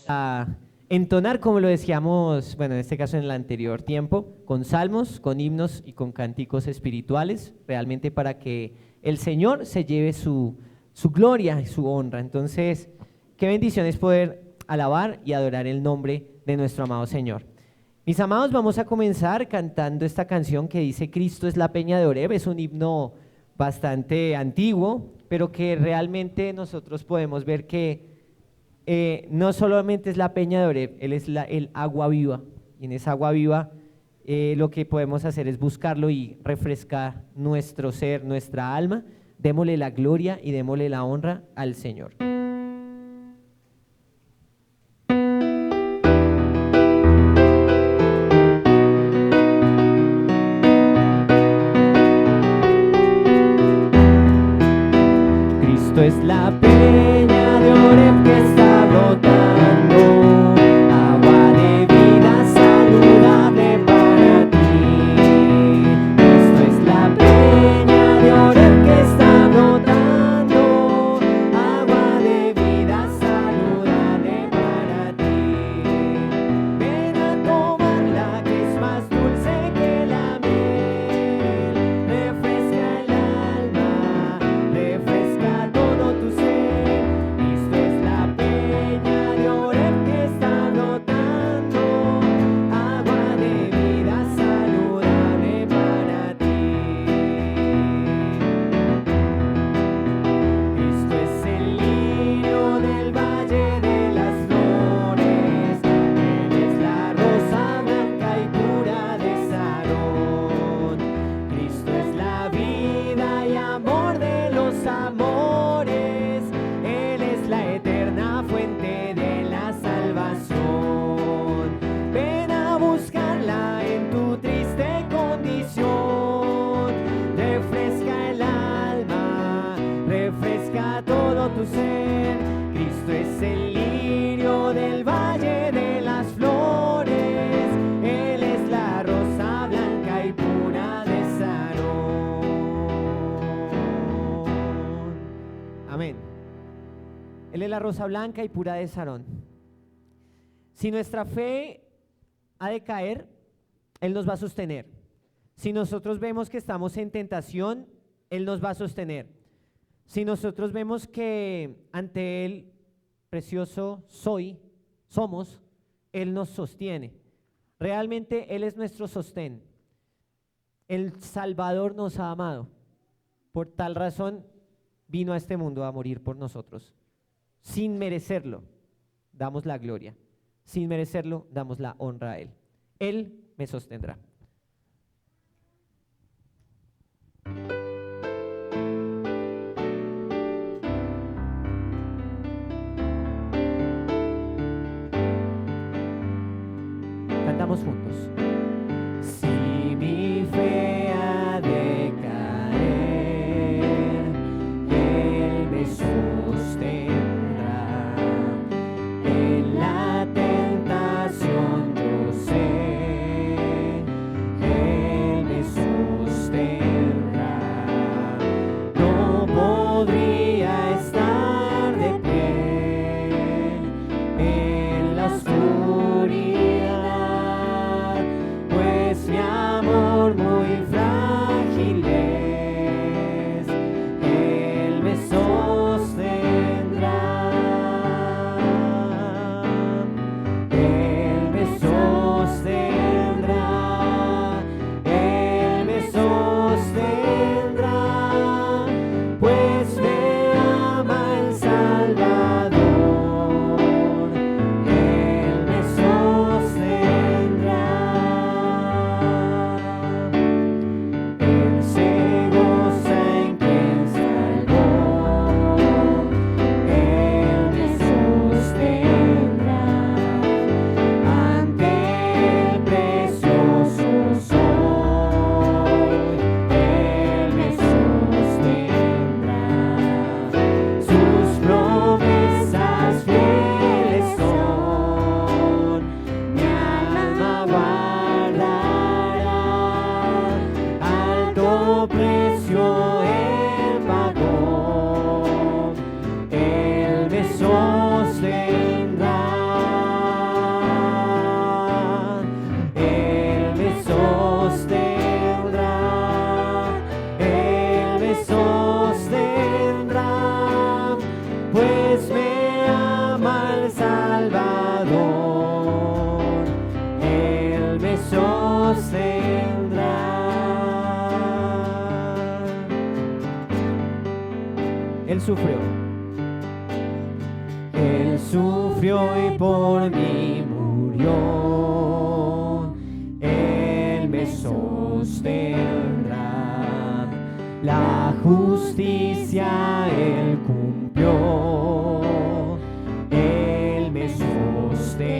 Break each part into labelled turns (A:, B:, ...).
A: a entonar, como lo decíamos, bueno, en este caso en el anterior tiempo, con salmos, con himnos y con cánticos espirituales, realmente para que el Señor se lleve su gloria y su honra. Entonces, qué bendición es poder alabar y adorar el nombre de nuestro amado Señor. Mis amados, vamos a comenzar cantando esta canción que dice Cristo es la peña de Oreb. Es un himno bastante antiguo, pero que realmente nosotros podemos ver que no solamente es la peña de Oreb, Él es el agua viva, y en esa agua viva lo que podemos hacer es buscarlo y refrescar nuestro ser, nuestra alma. Démosle la gloria y démosle la honra al Señor. Cristo es la peña de Oreb que está brotando, agua de vida saludable para ti. Cristo es la peña de Oreb que está brotando, agua de vida saludable para ti. Ven a tomarla que es más dulce que la miel, refresca el alma, refresca todo tu ser. Cristo es la peña de Oreb que está brotando, agua de vida saludable para ti. Cristo es el lirio del valle de las flores, Él es la rosa blanca y pura de Sarón. Cristo es la vida y amor de los amores, Él es la eterna fuente de la salvación. Ven a buscarla en tu triste condición, refresca el alma, refresca todo tu ser. Cristo es el lirio del valle de las flores, Él es la rosa blanca y pura de Sarón. Amén. Él es la rosa blanca y pura de Sarón. Si nuestra fe ha de caer, Él nos va a sostener. Si nosotros vemos que estamos en tentación, Él nos va a sostener. Si nosotros vemos que ante Él, precioso somos, Él nos sostiene. Realmente Él es nuestro sostén. El Salvador nos ha amado. Por tal razón vino a este mundo a morir por nosotros. Sin merecerlo, damos la gloria. Sin merecerlo, damos la honra a Él. Él me sostendrá. Cantamos juntos. Si mi fe ha de caer, Él me sostendrá. En la tentación yo sé, Él me sostendrá. No podría estar de pie en la oscuridad. Él sufrió. Él sufrió y por mí murió. Él me sostendrá. La justicia Él cumplió. Él me sostendrá.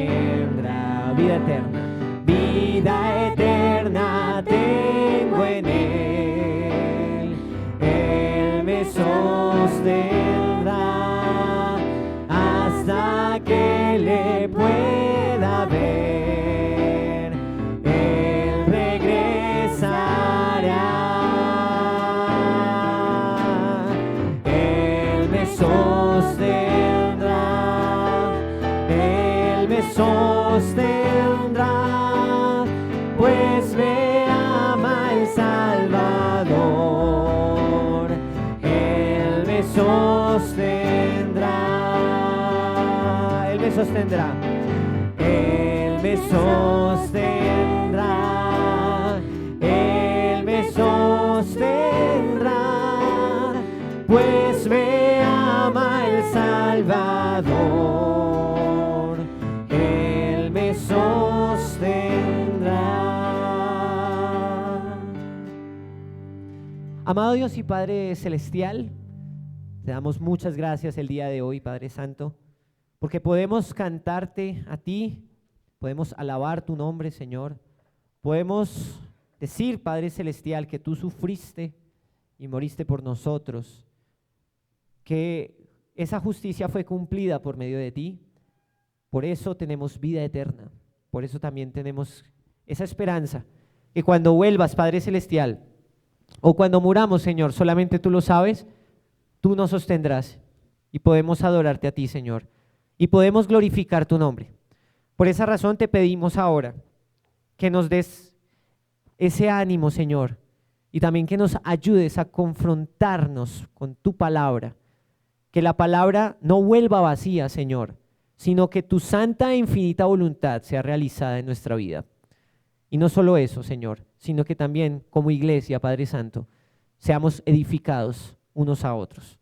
A: Vida eterna. Vida eterna tengo en Él. Él me sostendrá hasta que le pueda ver. Él regresará. Él me sostendrá. Él me sostendrá, pues me ama el Salvador. Él me sostendrá. Él me sostendrá. Él me sostendrá. Él me sostendrá, pues me ama el Salvador. Él me sostendrá. Amado Dios y Padre Celestial, te damos muchas gracias el día de hoy, Padre Santo, porque podemos cantarte a ti, podemos alabar tu nombre, Señor. Podemos decir, Padre Celestial, que tú sufriste y moriste por nosotros, que esa justicia fue cumplida por medio de ti. Por eso tenemos vida eterna, por eso también tenemos esa esperanza, que cuando vuelvas, Padre Celestial, o cuando muramos, Señor, solamente tú lo sabes, tú nos sostendrás y podemos adorarte a ti, Señor, y podemos glorificar tu nombre. Por esa razón te pedimos ahora que nos des ese ánimo, Señor, y también que nos ayudes a confrontarnos con tu palabra, que la palabra no vuelva vacía, Señor, sino que tu santa e infinita voluntad sea realizada en nuestra vida. Y no solo eso, Señor, sino que también como iglesia, Padre Santo, seamos edificados unos a otros.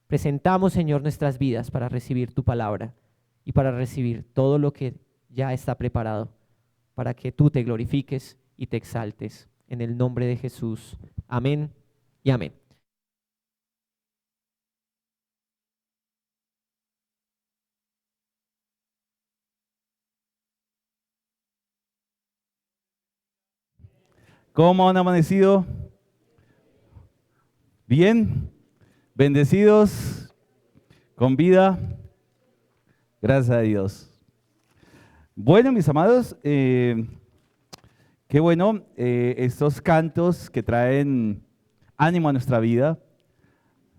A: Presentamos, Señor, nuestras vidas para recibir tu palabra y para recibir todo lo que ya está preparado, para que tú te glorifiques y te exaltes. En el nombre de Jesús. Amén y amén.
B: ¿Cómo han amanecido? ¿Bien? ¿Bendecidos? ¿Con vida? Gracias a Dios. Bueno, mis amados, qué bueno estos cantos que traen ánimo a nuestra vida,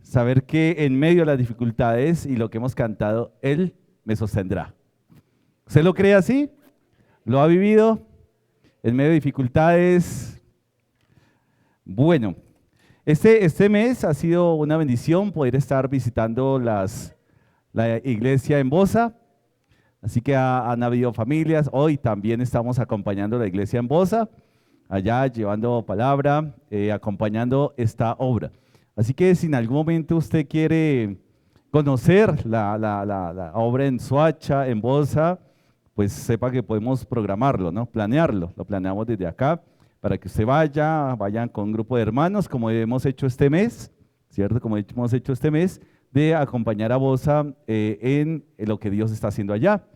B: saber que en medio de las dificultades y lo que hemos cantado, Él me sostendrá. ¿Usted lo cree así? ¿Lo ha vivido en medio de dificultades? Bueno, este mes ha sido una bendición poder estar visitando la iglesia en Bosa, así que han habido familias. Hoy también estamos acompañando la iglesia en Bosa, allá llevando palabra, acompañando esta obra. Así que si en algún momento usted quiere conocer la obra en Soacha, en Bosa, pues sepa que podemos programarlo, ¿no? Planearlo, lo planeamos desde acá, para que usted vayan con un grupo de hermanos, como hemos hecho este mes, ¿cierto? Como hemos hecho este mes, de acompañar a Bosa en lo que Dios está haciendo allá.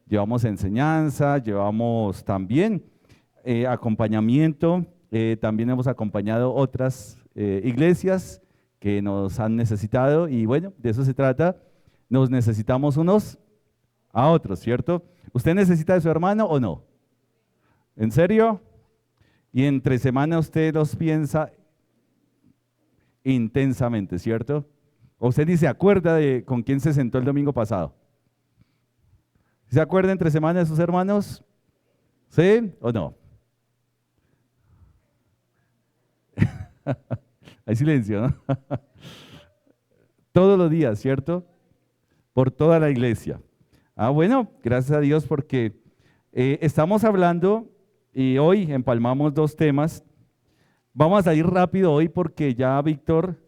B: Llevamos enseñanza, llevamos también acompañamiento, también hemos acompañado otras iglesias que nos han necesitado y bueno, de eso se trata, nos necesitamos unos a otros, ¿cierto? ¿Usted necesita de su hermano o no? ¿En serio? Y entre semana usted los piensa intensamente, ¿cierto? O usted ni se acuerda de con quién se sentó el domingo pasado. ¿Se acuerda entre semana de sus hermanos? ¿Sí o no? Hay silencio, ¿no? Todos los días, ¿cierto? Por toda la iglesia. Bueno, gracias a Dios porque estamos hablando y hoy empalmamos dos temas. Vamos a ir rápido hoy porque ya Víctor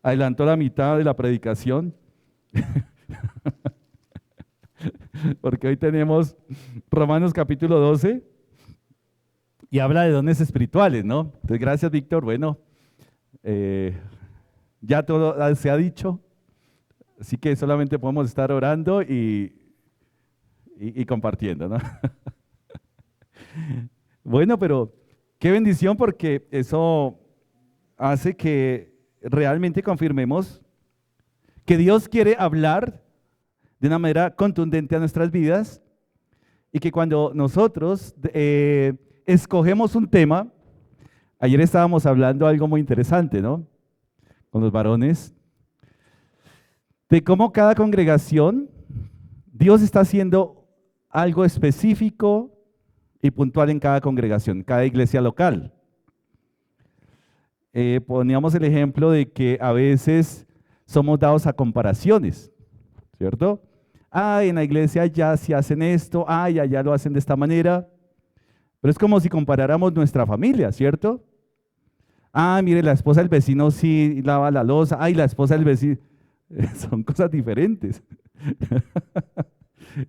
B: adelantó la mitad de la predicación, porque hoy tenemos Romanos capítulo 12 y habla de dones espirituales, ¿no? Entonces, gracias, Víctor. Bueno, ya todo se ha dicho, así que solamente podemos estar orando y compartiendo, ¿no? Bueno, pero qué bendición, porque eso hace que realmente confirmemos que Dios quiere hablar de una manera contundente a nuestras vidas y que cuando nosotros escogemos un tema, ayer estábamos hablando algo muy interesante, ¿no? Con los varones, de cómo cada congregación, Dios está haciendo algo específico y puntual en cada congregación, cada iglesia local. Poníamos el ejemplo de que a veces somos dados a comparaciones, ¿cierto? En la iglesia ya se hacen esto, allá lo hacen de esta manera, pero es como si comparáramos nuestra familia, ¿cierto? Mire, la esposa del vecino sí lava la loza, la esposa del vecino, son cosas diferentes.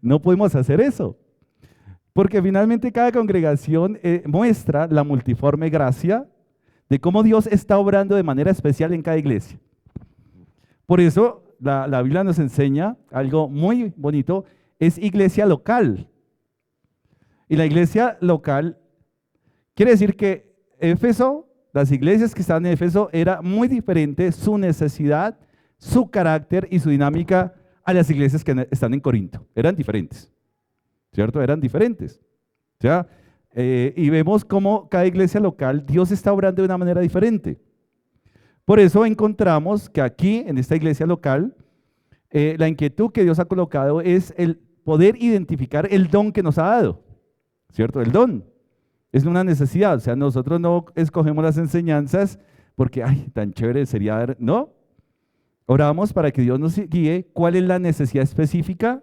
B: No podemos hacer eso, porque finalmente cada congregación muestra la multiforme gracia de cómo Dios está obrando de manera especial en cada iglesia. Por eso la Biblia nos enseña algo muy bonito, es iglesia local. Y la iglesia local quiere decir que Éfeso, las iglesias que están en Éfeso, era muy diferente su necesidad, su carácter y su dinámica a las iglesias que están en Corinto. Eran diferentes, ¿cierto? Eran diferentes. O sea, y vemos cómo cada iglesia local, Dios está obrando de una manera diferente. Por eso encontramos que aquí, en esta iglesia local, la inquietud que Dios ha colocado es el poder identificar el don que nos ha dado, ¿cierto? El don es una necesidad, o sea, nosotros no escogemos las enseñanzas porque, tan chévere sería, no. Oramos para que Dios nos guíe cuál es la necesidad específica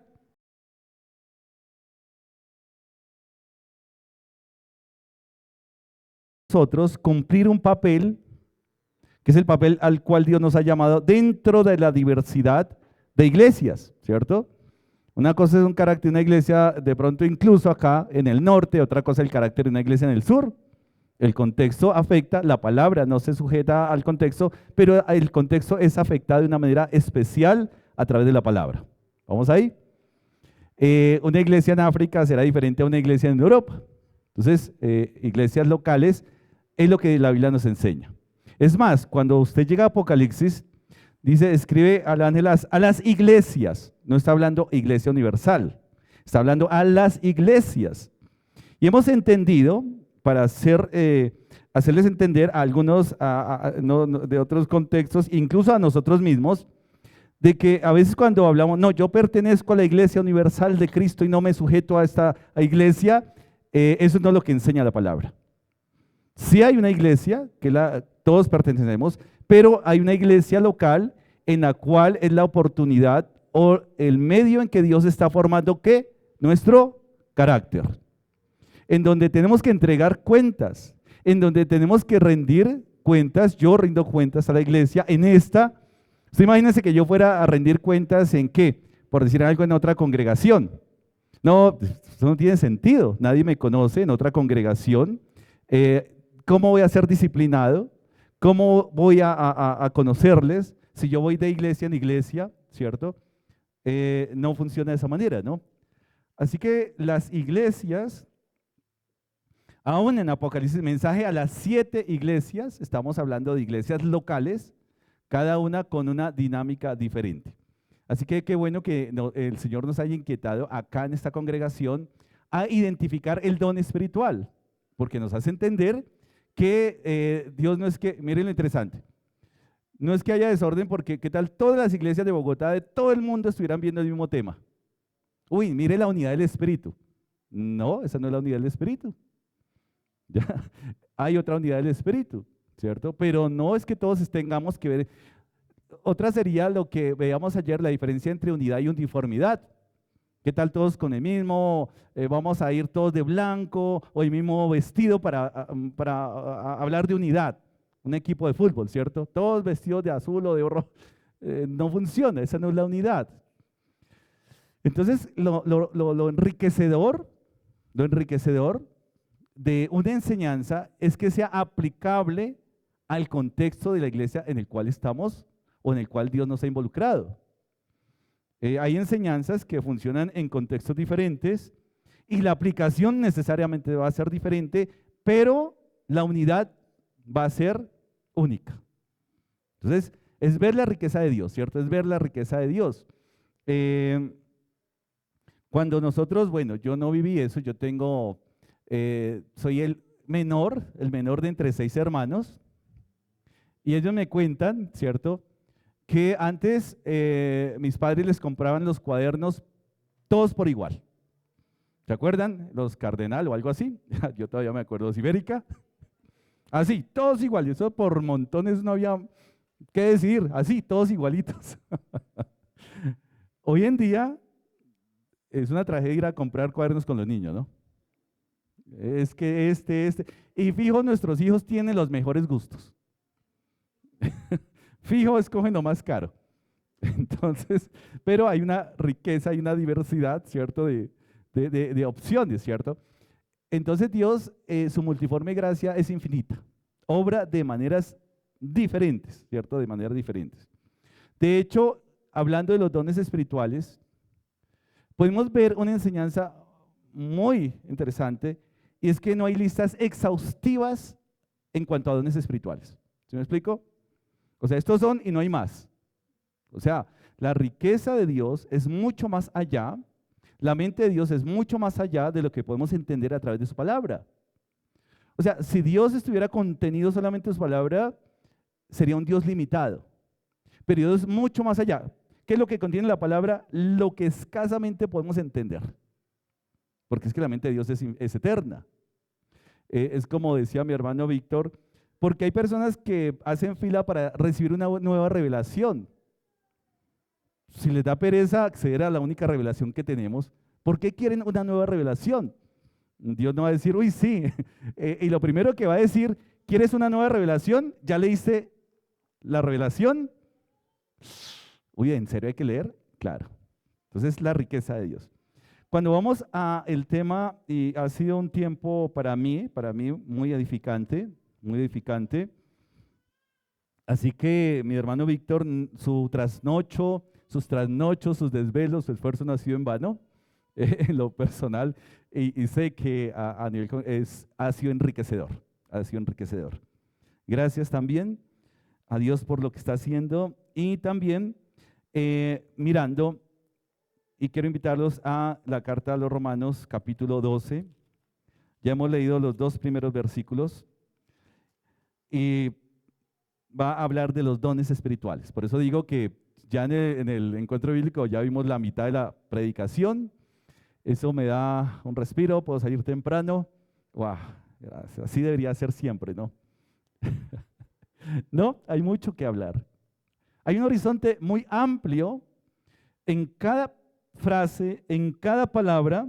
B: nosotros cumplir un papel, que es el papel al cual Dios nos ha llamado dentro de la diversidad de iglesias, ¿cierto? Una cosa es un carácter de una iglesia de pronto incluso acá en el norte, otra cosa es el carácter de una iglesia en el sur. El contexto afecta, la palabra no se sujeta al contexto, pero el contexto es afectado de una manera especial a través de la palabra. ¿Vamos ahí? Una iglesia en África será diferente a una iglesia en Europa. Entonces, iglesias locales es lo que la Biblia nos enseña. Es más, cuando usted llega a Apocalipsis, dice, escribe al ángel a las iglesias, no está hablando iglesia universal, está hablando a las iglesias. Y hemos entendido, para hacerles entender a algunos de otros contextos, incluso a nosotros mismos, de que a veces cuando hablamos, no, yo pertenezco a la iglesia universal de Cristo y no me sujeto a esta iglesia, eso no es lo que enseña la palabra. Sí hay una iglesia que todos pertenecemos, pero hay una iglesia local en la cual es la oportunidad o el medio en que Dios está formando ¿qué? Nuestro carácter. En donde tenemos que entregar cuentas, en donde tenemos que rendir cuentas. Yo rindo cuentas a la iglesia en esta. Usted imagínense que yo fuera a rendir cuentas en qué, por decir algo, en otra congregación. No, eso no tiene sentido. Nadie me conoce en otra congregación. ¿Cómo voy a ser disciplinado? ¿Cómo voy a conocerles? Si yo voy de iglesia en iglesia, ¿cierto? No funciona de esa manera, ¿no? Así que las iglesias, aún en Apocalipsis, mensaje a las 7 iglesias, estamos hablando de iglesias locales, cada una con una dinámica diferente. Así que qué bueno que el Señor nos haya inquietado acá en esta congregación a identificar el don espiritual, porque nos hace entender que Dios no es que, miren lo interesante, no es que haya desorden porque qué tal todas las iglesias de Bogotá, de todo el mundo estuvieran viendo el mismo tema. Uy, mire la unidad del Espíritu. No, esa no es la unidad del Espíritu. Ya, hay otra unidad del Espíritu, ¿cierto? Pero no es que todos tengamos que ver. Otra sería lo que veíamos ayer, la diferencia entre unidad y uniformidad. ¿Qué tal todos con el mismo, vamos a ir todos de blanco o el mismo vestido para hablar de unidad? un equipo de fútbol, ¿cierto? Todos vestidos de azul o de rojo. No funciona, esa no es la unidad. Entonces, lo enriquecedor de una enseñanza es que sea aplicable al contexto de la iglesia en el cual estamos o en el cual Dios nos ha involucrado. Hay enseñanzas que funcionan en contextos diferentes y la aplicación necesariamente va a ser diferente, pero la unidad va a ser única. Entonces, es ver la riqueza de Dios, ¿cierto? Es ver la riqueza de Dios. Cuando nosotros, bueno, yo no viví eso, yo tengo, soy el menor de entre 6 hermanos, y ellos me cuentan, ¿cierto?, que antes mis padres les compraban los cuadernos todos por igual. ¿Se acuerdan? Los Cardenal o algo así. Yo todavía me acuerdo, Ibérica. Así, todos iguales. Eso por montones no había qué decir. Así, todos igualitos. Hoy en día es una tragedia ir a comprar cuadernos con los niños, ¿no? Es que y fijo, nuestros hijos tienen los mejores gustos. Fijo, escogen lo más caro. Entonces, pero hay una riqueza, hay una diversidad, ¿cierto? De opciones, ¿cierto? Entonces Dios, su multiforme gracia es infinita. Obra de maneras diferentes, ¿cierto? De maneras diferentes. De hecho, hablando de los dones espirituales, podemos ver una enseñanza muy interesante, y es que no hay listas exhaustivas en cuanto a dones espirituales. ¿Sí me explico? O sea, estos son y no hay más. O sea, la riqueza de Dios es mucho más allá, la mente de Dios es mucho más allá de lo que podemos entender a través de su palabra. O sea, si Dios estuviera contenido solamente en su palabra, sería un Dios limitado. Pero Dios es mucho más allá. ¿Qué es lo que contiene la palabra? Lo que escasamente podemos entender. Porque es que la mente de Dios es eterna. Es como decía mi hermano Víctor, porque hay personas que hacen fila para recibir una nueva revelación. Si les da pereza acceder a la única revelación que tenemos, ¿por qué quieren una nueva revelación? Dios no va a decir, uy, sí. Y lo primero que va a decir, ¿quieres una nueva revelación? ¿Ya leíste la revelación? Uy, ¿en serio hay que leer? Claro. Entonces, la riqueza de Dios. Cuando vamos a el tema, y ha sido un tiempo para mí muy edificante, muy edificante. Así que mi hermano Víctor, sus trasnochos, sus desvelos, su esfuerzo no ha sido en vano, en lo personal, y sé que a nivel ha sido enriquecedor, ha sido enriquecedor. Gracias también a Dios por lo que está haciendo, y también mirando, y quiero invitarlos a la carta a los Romanos, capítulo 12. Ya hemos leído los 2 primeros versículos, y va a hablar de los dones espirituales. Por eso digo que ya en el encuentro bíblico ya vimos la mitad de la predicación. Eso me da un respiro, puedo salir temprano. ¡Wow! Gracias. Así debería ser siempre, ¿no? No, hay mucho que hablar. Hay un horizonte muy amplio en cada frase, en cada palabra.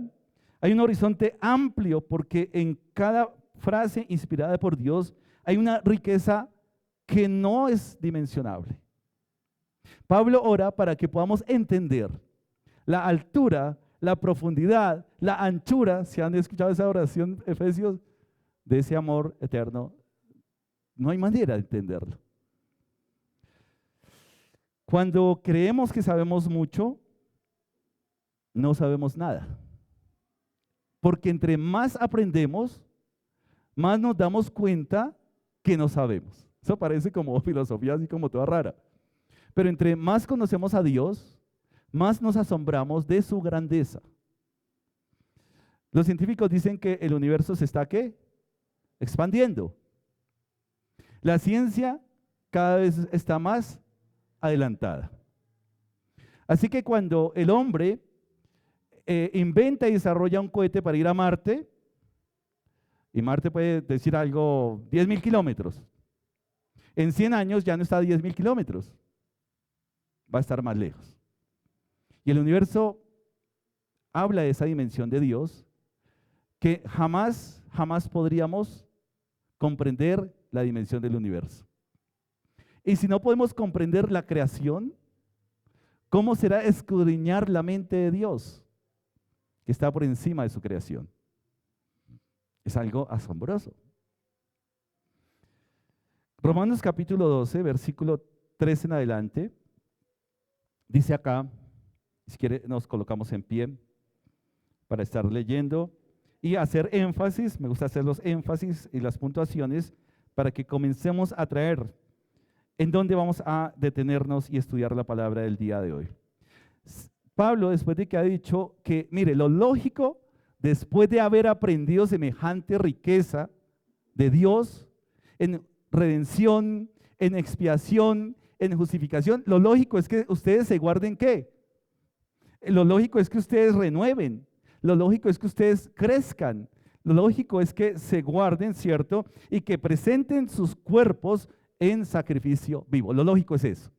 B: Hay un horizonte amplio porque en cada frase inspirada por Dios hay una riqueza que no es dimensionable. Pablo ora para que podamos entender la altura, la profundidad, la anchura, si han escuchado esa oración, Efesios, de ese amor eterno. No hay manera de entenderlo. Cuando creemos que sabemos mucho, no sabemos nada. Porque entre más aprendemos, más nos damos cuenta que no sabemos. Eso parece como filosofía así como toda rara. Pero entre más conocemos a Dios, más nos asombramos de su grandeza. Los científicos dicen que el universo se está, ¿qué? Expandiendo. La ciencia cada vez está más adelantada. Así que cuando el hombre inventa y desarrolla un cohete para ir a Marte, y Marte puede decir algo, 10.000 kilómetros. En 100 años ya no está a 10.000 kilómetros. Va a estar más lejos. Y el universo habla de esa dimensión de Dios que jamás podríamos comprender la dimensión del universo. Y si no podemos comprender la creación, ¿cómo será escudriñar la mente de Dios, que está por encima de su creación? Es algo asombroso. Romanos capítulo 12, versículo 3 en adelante, dice acá, si quiere nos colocamos en pie para estar leyendo y hacer énfasis, me gusta hacer los énfasis y las puntuaciones para que comencemos a traer en dónde vamos a detenernos y estudiar la palabra del día de hoy. Pablo, después de que ha dicho que, mire, lo lógico, después de haber aprendido semejante riqueza de Dios en redención, en expiación, en justificación, lo lógico es que ustedes se guarden ¿qué? Lo lógico es que ustedes renueven, lo lógico es que ustedes crezcan, lo lógico es que se guarden, ¿cierto? Y que presenten sus cuerpos en sacrificio vivo. Lo lógico es eso.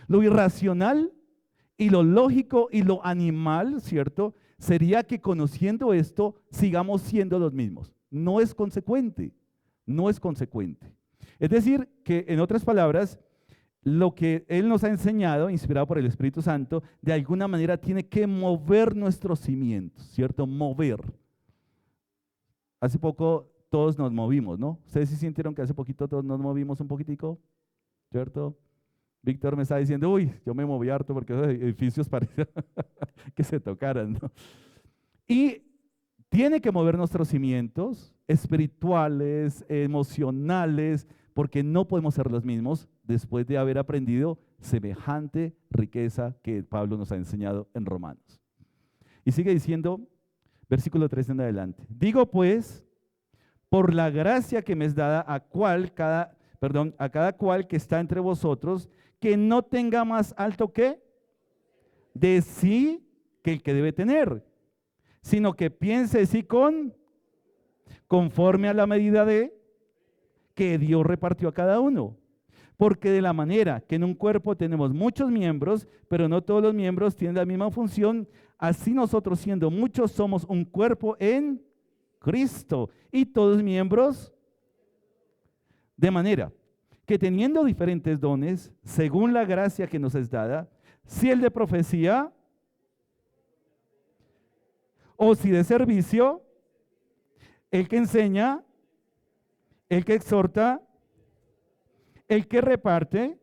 B: Lo irracional y lo lógico y lo animal, ¿cierto? Sería que conociendo esto sigamos siendo los mismos. No es consecuente, no es consecuente. Es decir, que en otras palabras, lo que Él nos ha enseñado, inspirado por el Espíritu Santo, de alguna manera tiene que mover nuestros cimientos, ¿cierto? Mover. Hace poco todos nos movimos, ¿no? ¿Ustedes sí sintieron que hace poquito todos nos movimos un poquitico? ¿Cierto? Víctor me está diciendo, uy, yo me moví harto porque esos edificios parecían que se tocaran, ¿no? Y tiene que mover nuestros cimientos espirituales, emocionales, porque no podemos ser los mismos después de haber aprendido semejante riqueza que Pablo nos ha enseñado en Romanos. Y sigue diciendo, versículo 3 en adelante. Digo pues, por la gracia que me es dada a cada cual que está entre vosotros, que no tenga más alto que de sí que el que debe tener, sino que piense de sí conforme a la medida de que Dios repartió a cada uno. Porque de la manera que en un cuerpo tenemos muchos miembros, pero no todos los miembros tienen la misma función, así nosotros siendo muchos somos un cuerpo en Cristo y todos miembros, de manera que teniendo diferentes dones, según la gracia que nos es dada, si el de profecía, o si de servicio, el que enseña, el que exhorta, el que reparte,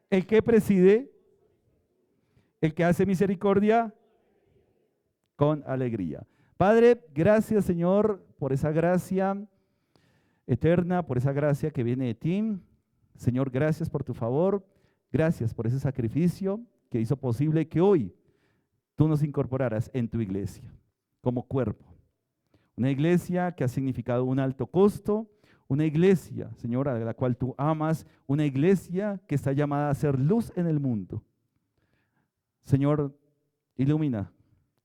B: el que preside, el que hace misericordia con alegría. Padre, gracias Señor por esa gracia eterna, por esa gracia que viene de ti. Señor, gracias por tu favor, gracias por ese sacrificio que hizo posible que hoy tú nos incorporaras en tu iglesia como cuerpo. Una iglesia que ha significado un alto costo, una iglesia, Señor, a la cual tú amas, una iglesia que está llamada a ser luz en el mundo. Señor, ilumina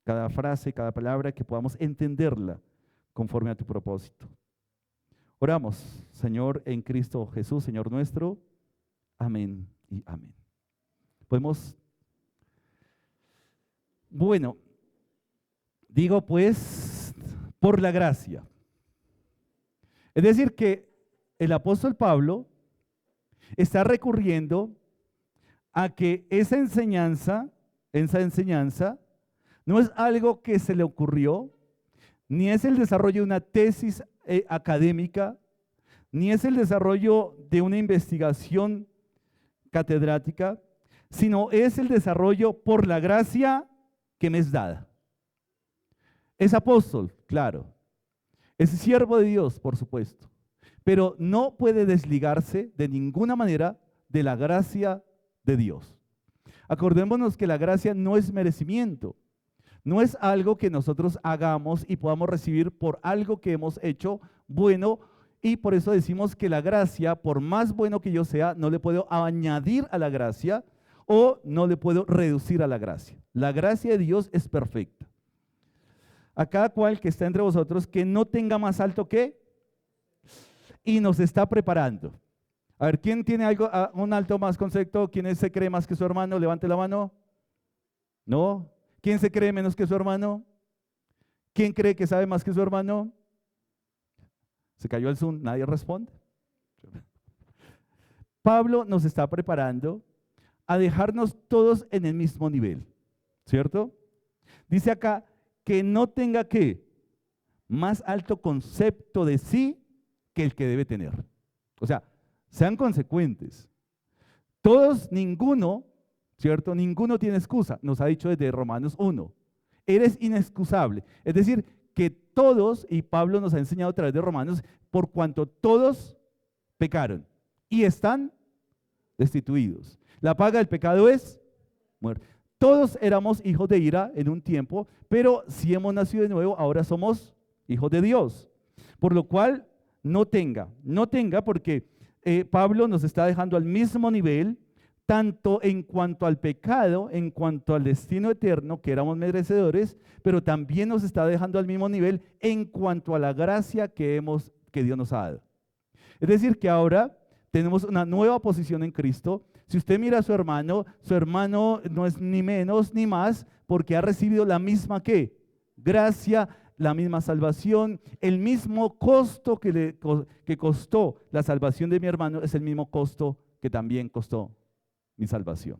B: cada frase, cada palabra, que podamos entenderla conforme a tu propósito. Oramos, Señor, en Cristo Jesús, Señor nuestro. Amén y amén. Podemos. Bueno, digo pues, por la gracia. Es decir, que el apóstol Pablo está recurriendo a que esa enseñanza no es algo que se le ocurrió, ni es el desarrollo de una tesis académica, ni es el desarrollo de una investigación catedrática, sino es el desarrollo por la gracia que me es dada. Es apóstol, claro. Es siervo de Dios, por supuesto. Pero no puede desligarse de ninguna manera de la gracia de Dios. Acordémonos que la gracia no es merecimiento. No es algo que nosotros hagamos y podamos recibir por algo que hemos hecho bueno, y por eso decimos que la gracia, por más bueno que yo sea, no le puedo añadir a la gracia o no le puedo reducir a la gracia. La gracia de Dios es perfecta. A cada cual que está entre vosotros, que no tenga más alto que, y nos está preparando. A ver, ¿quién tiene algo, un alto más concepto? ¿Quién se cree más que su hermano? Levante la mano. ¿No? ¿Quién se cree menos que su hermano? ¿Quién cree que sabe más que su hermano? Se cayó el Zoom, nadie responde. Pablo nos está preparando a dejarnos todos en el mismo nivel, ¿cierto? Dice acá que no tenga que más alto concepto de sí que el que debe tener. O sea, sean consecuentes. Todos, ninguno, ¿cierto? Ninguno tiene excusa, nos ha dicho desde Romanos 1. Eres inexcusable. Es decir, que todos, y Pablo nos ha enseñado a través de Romanos, por cuanto todos pecaron y están destituidos. La paga del pecado es muerte. Todos éramos hijos de ira en un tiempo, pero si hemos nacido de nuevo, ahora somos hijos de Dios. Por lo cual, no tenga porque Pablo nos está dejando al mismo nivel, tanto en cuanto al pecado, en cuanto al destino eterno, que éramos merecedores, pero también nos está dejando al mismo nivel en cuanto a la gracia que Dios nos ha dado. Es decir, que ahora tenemos una nueva posición en Cristo. Si usted mira a su hermano no es ni menos ni más, porque ha recibido la misma ¿qué? Gracia, la misma salvación, el mismo costo que costó la salvación de mi hermano es el mismo costo que también costó mi salvación.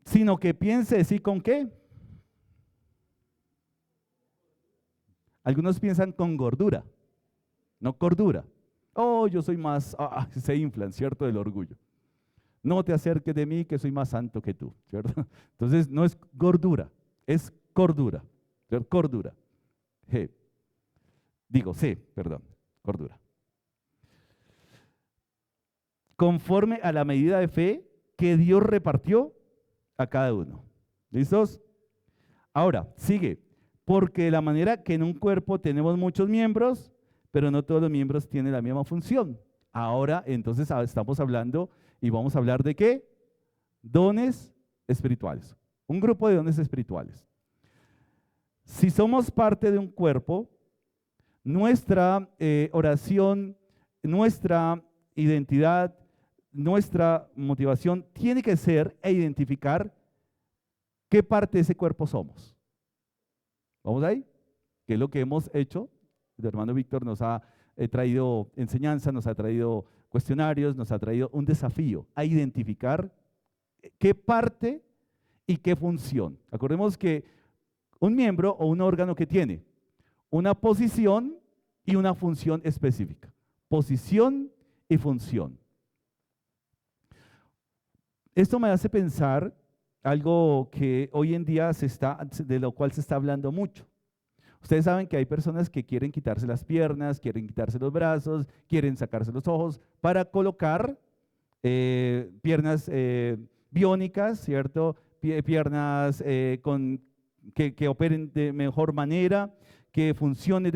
B: Sino que piense, ¿sí con qué? Algunos piensan con gordura, no cordura. Oh, yo soy más, se inflan, ¿cierto? Del orgullo. No te acerques de mí que soy más santo que tú, ¿cierto? Entonces no es gordura, es cordura, ¿cierto? Cordura. Cordura. Conforme a la medida de fe que Dios repartió a cada uno. ¿Listos? Ahora, sigue. Porque de la manera que en un cuerpo tenemos muchos miembros, pero no todos los miembros tienen la misma función. Ahora, entonces, estamos hablando y vamos a hablar de ¿qué? Dones espirituales. Un grupo de dones espirituales. Si somos parte de un cuerpo, nuestra oración, nuestra identidad, nuestra motivación tiene que ser identificar qué parte de ese cuerpo somos. ¿Vamos ahí? ¿Qué es lo que hemos hecho? El hermano Víctor nos ha traído enseñanza, nos ha traído cuestionarios, nos ha traído un desafío a identificar qué parte y qué función. Acordemos que un miembro o un órgano que tiene una posición y una función específica. Posición y función. Esto me hace pensar algo que hoy en día de lo cual se está hablando mucho. Ustedes saben que hay personas que quieren quitarse las piernas, quieren quitarse los brazos, quieren sacarse los ojos para colocar piernas biónicas, ¿cierto? Piernas que operen de mejor manera, que funcionen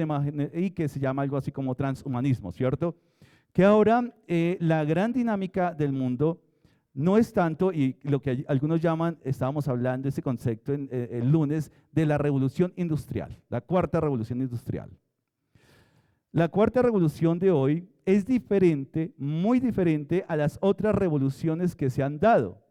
B: y que se llama algo así como transhumanismo, ¿cierto? Que ahora la gran dinámica del mundo no es tanto, y lo que algunos llaman, estábamos hablando de ese concepto el lunes, de la revolución industrial, la cuarta revolución industrial. La cuarta revolución de hoy es diferente, muy diferente a las otras revoluciones que se han dado,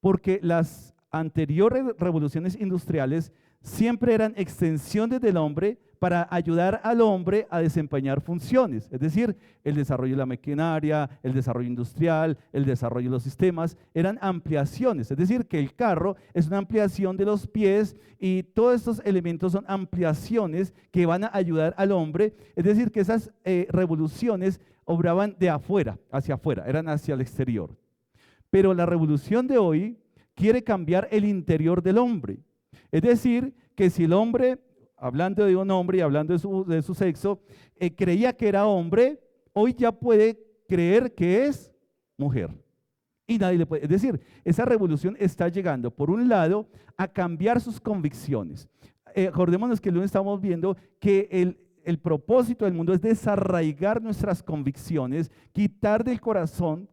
B: porque las anteriores revoluciones industriales siempre eran extensiones del hombre para ayudar al hombre a desempeñar funciones, es decir, el desarrollo de la maquinaria, el desarrollo industrial, el desarrollo de los sistemas, eran ampliaciones, es decir, que el carro es una ampliación de los pies y todos estos elementos son ampliaciones que van a ayudar al hombre, es decir, que esas revoluciones obraban de afuera, hacia afuera, eran hacia el exterior. Pero la revolución de hoy quiere cambiar el interior del hombre, es decir, que si el hombre, hablando de un hombre y hablando de su sexo, creía que era hombre, hoy ya puede creer que es mujer. Y nadie le puede, es decir, esa revolución está llegando, por un lado, a cambiar sus convicciones. Acordémonos que el lunes estamos viendo que el propósito del mundo es desarraigar nuestras convicciones, quitar del corazón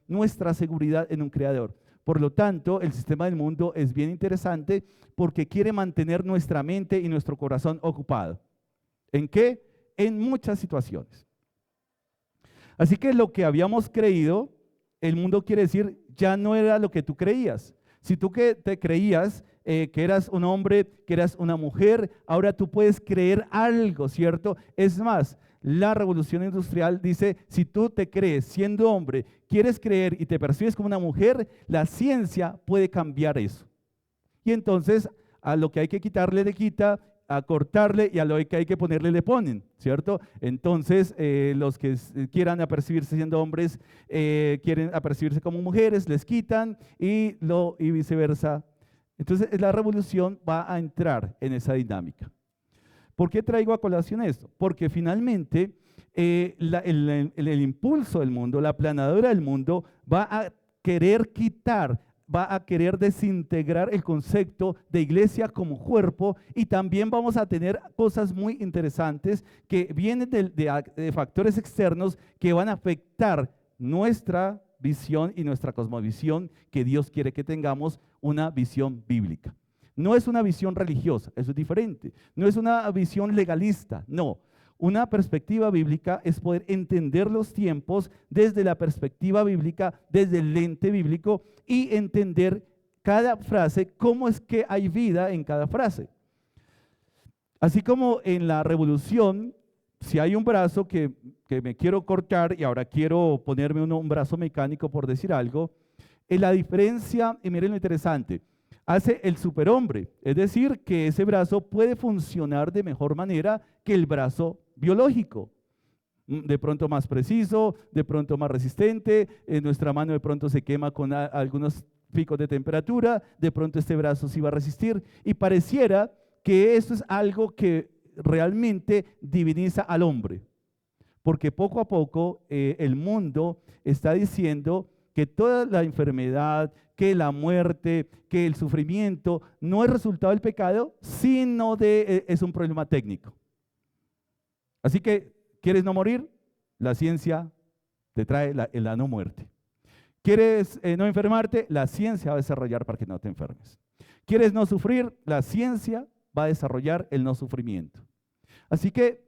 B: nuestra seguridad en un creador. Por lo tanto, el sistema del mundo es bien interesante porque quiere mantener nuestra mente y nuestro corazón ocupado. ¿En qué? En muchas situaciones. Así que lo que habíamos creído, el mundo quiere decir, ya no era lo que tú creías. Si tú que te creías que eras un hombre, que eras una mujer, ahora tú puedes creer algo, ¿cierto? Es más, la revolución industrial, dice, si tú te crees siendo hombre, quieres creer y te percibes como una mujer, la ciencia puede cambiar eso. Y entonces a lo que hay que quitarle le quita, a cortarle, y a lo que hay que ponerle le ponen, ¿cierto? Entonces los que quieran apercibirse siendo hombres, quieren apercibirse como mujeres, les quitan y viceversa. Entonces la revolución va a entrar en esa dinámica. ¿Por qué traigo a colación esto? Porque finalmente el impulso del mundo, la planadora del mundo, va a querer quitar, va a querer desintegrar el concepto de iglesia como cuerpo, y también vamos a tener cosas muy interesantes que vienen de factores externos que van a afectar nuestra visión y nuestra cosmovisión, que Dios quiere que tengamos una visión bíblica. No es una visión religiosa, eso es diferente. No es una visión legalista, no. Una perspectiva bíblica es poder entender los tiempos desde la perspectiva bíblica, desde el lente bíblico, y entender cada frase, cómo es que hay vida en cada frase. Así como en la revolución, si hay un brazo que me quiero cortar y ahora quiero ponerme un brazo mecánico, por decir algo, la diferencia, y miren lo interesante, hace el superhombre, es decir, que ese brazo puede funcionar de mejor manera que el brazo biológico. De pronto más preciso, de pronto más resistente, nuestra mano de pronto se quema con algunos picos de temperatura, de pronto este brazo sí va a resistir, y pareciera que eso es algo que realmente diviniza al hombre, porque poco a poco el mundo está diciendo que toda la enfermedad, que la muerte, que el sufrimiento no es resultado del pecado, sino es un problema técnico. Así que, ¿quieres no morir? La ciencia te trae la no muerte. ¿Quieres no enfermarte? La ciencia va a desarrollar para que no te enfermes. ¿Quieres no sufrir? La ciencia va a desarrollar el no sufrimiento. Así que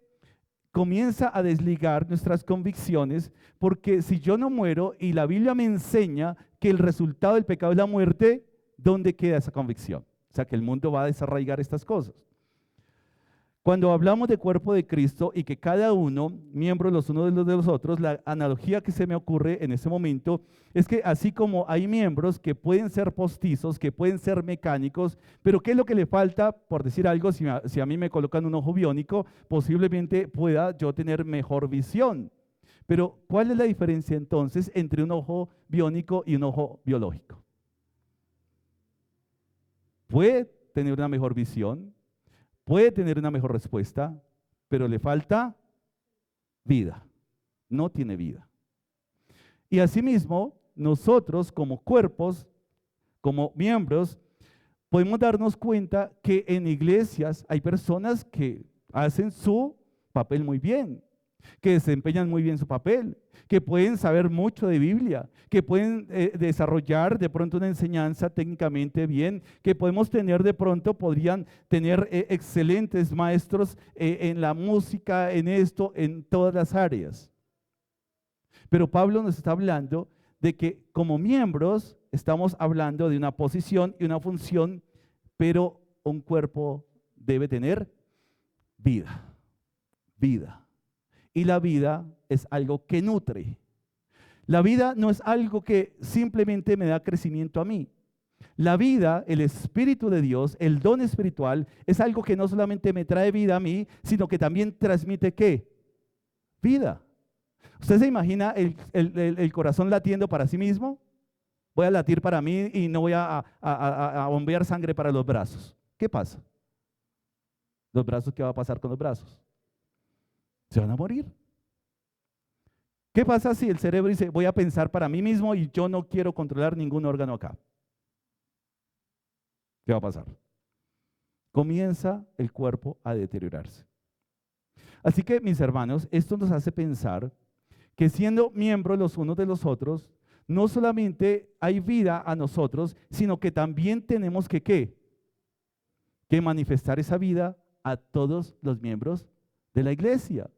B: comienza a desligar nuestras convicciones, porque si yo no muero y la Biblia me enseña que el resultado del pecado es la muerte, ¿dónde queda esa convicción? O sea, que el mundo va a desarraigar estas cosas. Cuando hablamos de cuerpo de Cristo y que cada uno, miembros los unos de los otros, la analogía que se me ocurre en ese momento es que así como hay miembros que pueden ser postizos, que pueden ser mecánicos, pero ¿qué es lo que le falta? Por decir algo, si a mí me colocan un ojo biónico, posiblemente pueda yo tener mejor visión. Pero ¿cuál es la diferencia entonces entre un ojo biónico y un ojo biológico? Puede tener una mejor visión, puede tener una mejor respuesta, pero le falta vida, no tiene vida. Y asimismo, nosotros como cuerpos, como miembros, podemos darnos cuenta que en iglesias hay personas que hacen su papel muy bien, que desempeñan muy bien su papel, que pueden saber mucho de Biblia, que pueden desarrollar de pronto una enseñanza técnicamente bien, que podrían tener excelentes maestros en la música, en esto, en todas las áreas. Pero Pablo nos está hablando de que como miembros estamos hablando de una posición y una función, pero un cuerpo debe tener vida, vida. Y la vida es algo que nutre. La vida no es algo que simplemente me da crecimiento a mí. La vida, el Espíritu de Dios, el don espiritual, es algo que no solamente me trae vida a mí, sino que también transmite ¿qué? Vida. ¿Usted se imagina el corazón latiendo para sí mismo? Voy a latir para mí y no voy a bombear sangre para los brazos. ¿Qué pasa? ¿Los brazos qué va a pasar con los brazos? Se van a morir. ¿Qué pasa si el cerebro dice, voy a pensar para mí mismo y yo no quiero controlar ningún órgano acá? ¿Qué va a pasar? Comienza el cuerpo a deteriorarse. Así que, mis hermanos, esto nos hace pensar que siendo miembros los unos de los otros, no solamente hay vida a nosotros, sino que también tenemos que ¿qué? Que manifestar esa vida a todos los miembros de la iglesia.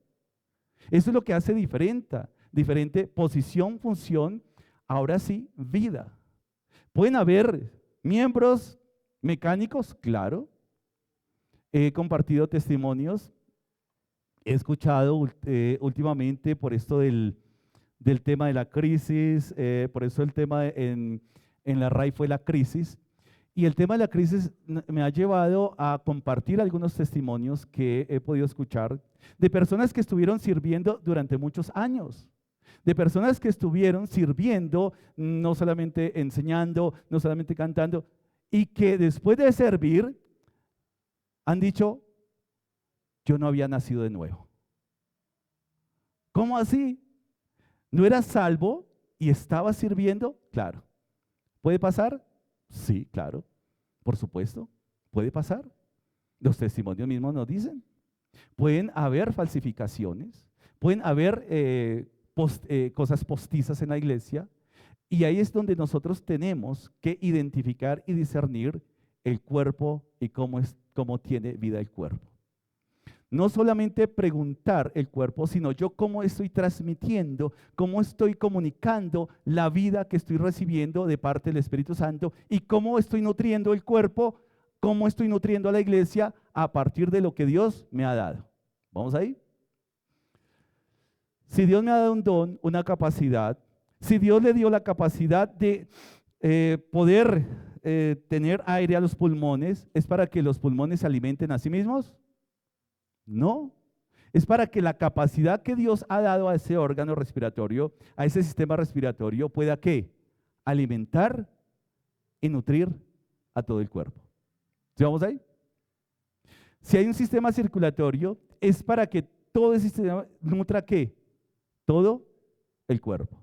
B: Eso es lo que hace diferente posición, función, ahora sí, vida. Pueden haber miembros mecánicos, claro. He compartido testimonios he escuchado últimamente por esto del tema de la crisis, por eso el tema en la RAI fue la crisis. Y el tema de la crisis me ha llevado a compartir algunos testimonios que he podido escuchar de personas que estuvieron sirviendo durante muchos años, de personas que estuvieron sirviendo, no solamente enseñando, no solamente cantando, y que después de servir han dicho, yo no había nacido de nuevo. ¿Cómo así? ¿No era salvo y estaba sirviendo? Claro. ¿Puede pasar? Sí, claro. Por supuesto. ¿Puede pasar? Los testimonios mismos nos dicen. Pueden haber falsificaciones, pueden haber cosas postizas en la iglesia, y ahí es donde nosotros tenemos que identificar y discernir el cuerpo y cómo tiene vida el cuerpo. No solamente preguntar el cuerpo, sino yo cómo estoy transmitiendo, cómo estoy comunicando la vida que estoy recibiendo de parte del Espíritu Santo y cómo estoy nutriendo el cuerpo, cómo estoy nutriendo a la iglesia a partir de lo que Dios me ha dado. ¿Vamos ahí? Si Dios me ha dado un don, una capacidad, si Dios le dio la capacidad de poder tener aire a los pulmones, ¿es para que los pulmones se alimenten a sí mismos? No, es para que la capacidad que Dios ha dado a ese órgano respiratorio, a ese sistema respiratorio, pueda ¿qué? Alimentar y nutrir a todo el cuerpo. ¿Sí vamos ahí? Si hay un sistema circulatorio, es para que todo ese sistema nutra ¿qué? Todo el cuerpo.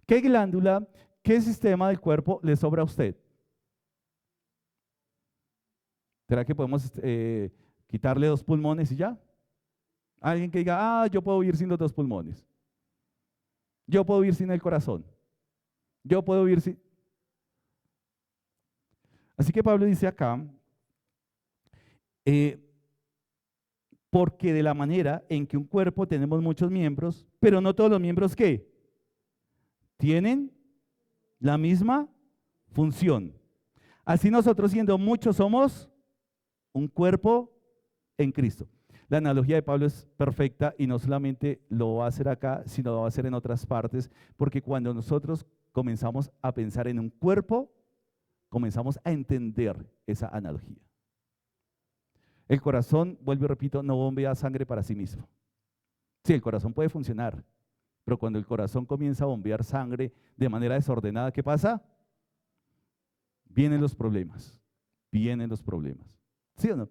B: ¿Qué glándula, qué sistema del cuerpo le sobra a usted? ¿Será que podemos quitarle 2 pulmones y ya? Alguien que diga, yo puedo vivir sin los 2 pulmones. Yo puedo vivir sin el corazón. Yo puedo vivir sin... Así que Pablo dice acá, porque de la manera en que un cuerpo tenemos muchos miembros, pero no todos los miembros ¿qué? Tienen la misma función. Así nosotros siendo muchos somos un cuerpo en Cristo. La analogía de Pablo es perfecta y no solamente lo va a hacer acá, sino lo va a hacer en otras partes, porque cuando nosotros comenzamos a pensar en un cuerpo, comenzamos a entender esa analogía. El corazón, vuelvo y repito, no bombea sangre para sí mismo. Sí, el corazón puede funcionar, pero cuando el corazón comienza a bombear sangre de manera desordenada, ¿qué pasa? Vienen los problemas, ¿sí o no?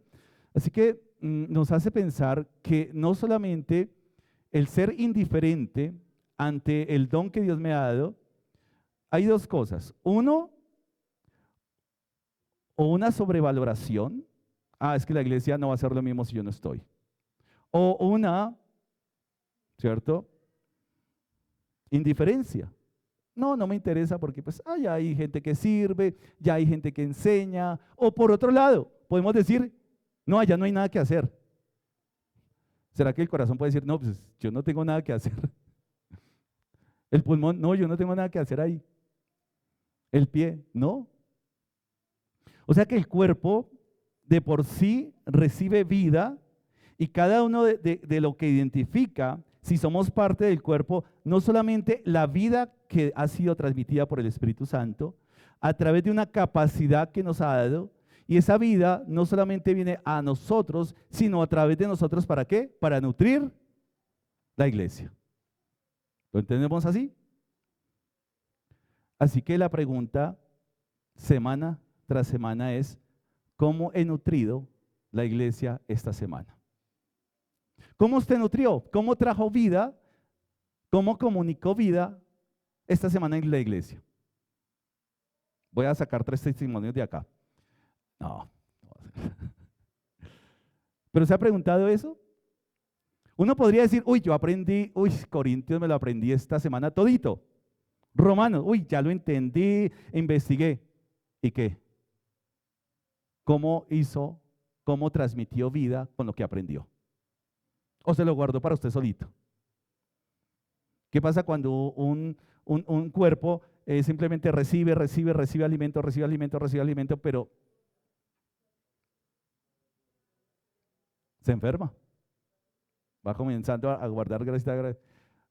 B: Así que nos hace pensar que no solamente el ser indiferente ante el don que Dios me ha dado, hay 2 cosas. Uno, o una sobrevaloración, es que la iglesia no va a hacer lo mismo si yo no estoy. O una, ¿cierto? Indiferencia. No me interesa porque pues ya hay gente que sirve, ya hay gente que enseña. O por otro lado, podemos decir, no, allá no hay nada que hacer. ¿Será que el corazón puede decir, no, pues yo no tengo nada que hacer? El pulmón, no, yo no tengo nada que hacer ahí. El pie, no. O sea que el cuerpo de por sí recibe vida y cada uno de lo que identifica, si somos parte del cuerpo, no solamente la vida que ha sido transmitida por el Espíritu Santo, a través de una capacidad que nos ha dado, y esa vida no solamente viene a nosotros, sino a través de nosotros, ¿para qué? Para nutrir la iglesia. ¿Lo entendemos así? Así que la pregunta semana tras semana es, ¿cómo he nutrido la iglesia esta semana? ¿Cómo usted nutrió? ¿Cómo trajo vida? ¿Cómo comunicó vida esta semana en la iglesia? Voy a sacar 3 testimonios de acá. No. ¿Pero se ha preguntado eso? Uno podría decir, yo aprendí, Corintios me lo aprendí esta semana todito. Romanos, ya lo entendí, investigué. ¿Y qué? ¿Cómo transmitió vida con lo que aprendió? ¿O se lo guardó para usted solito? ¿Qué pasa cuando un cuerpo simplemente recibe alimento, pero se enferma? Va comenzando a guardar grasita.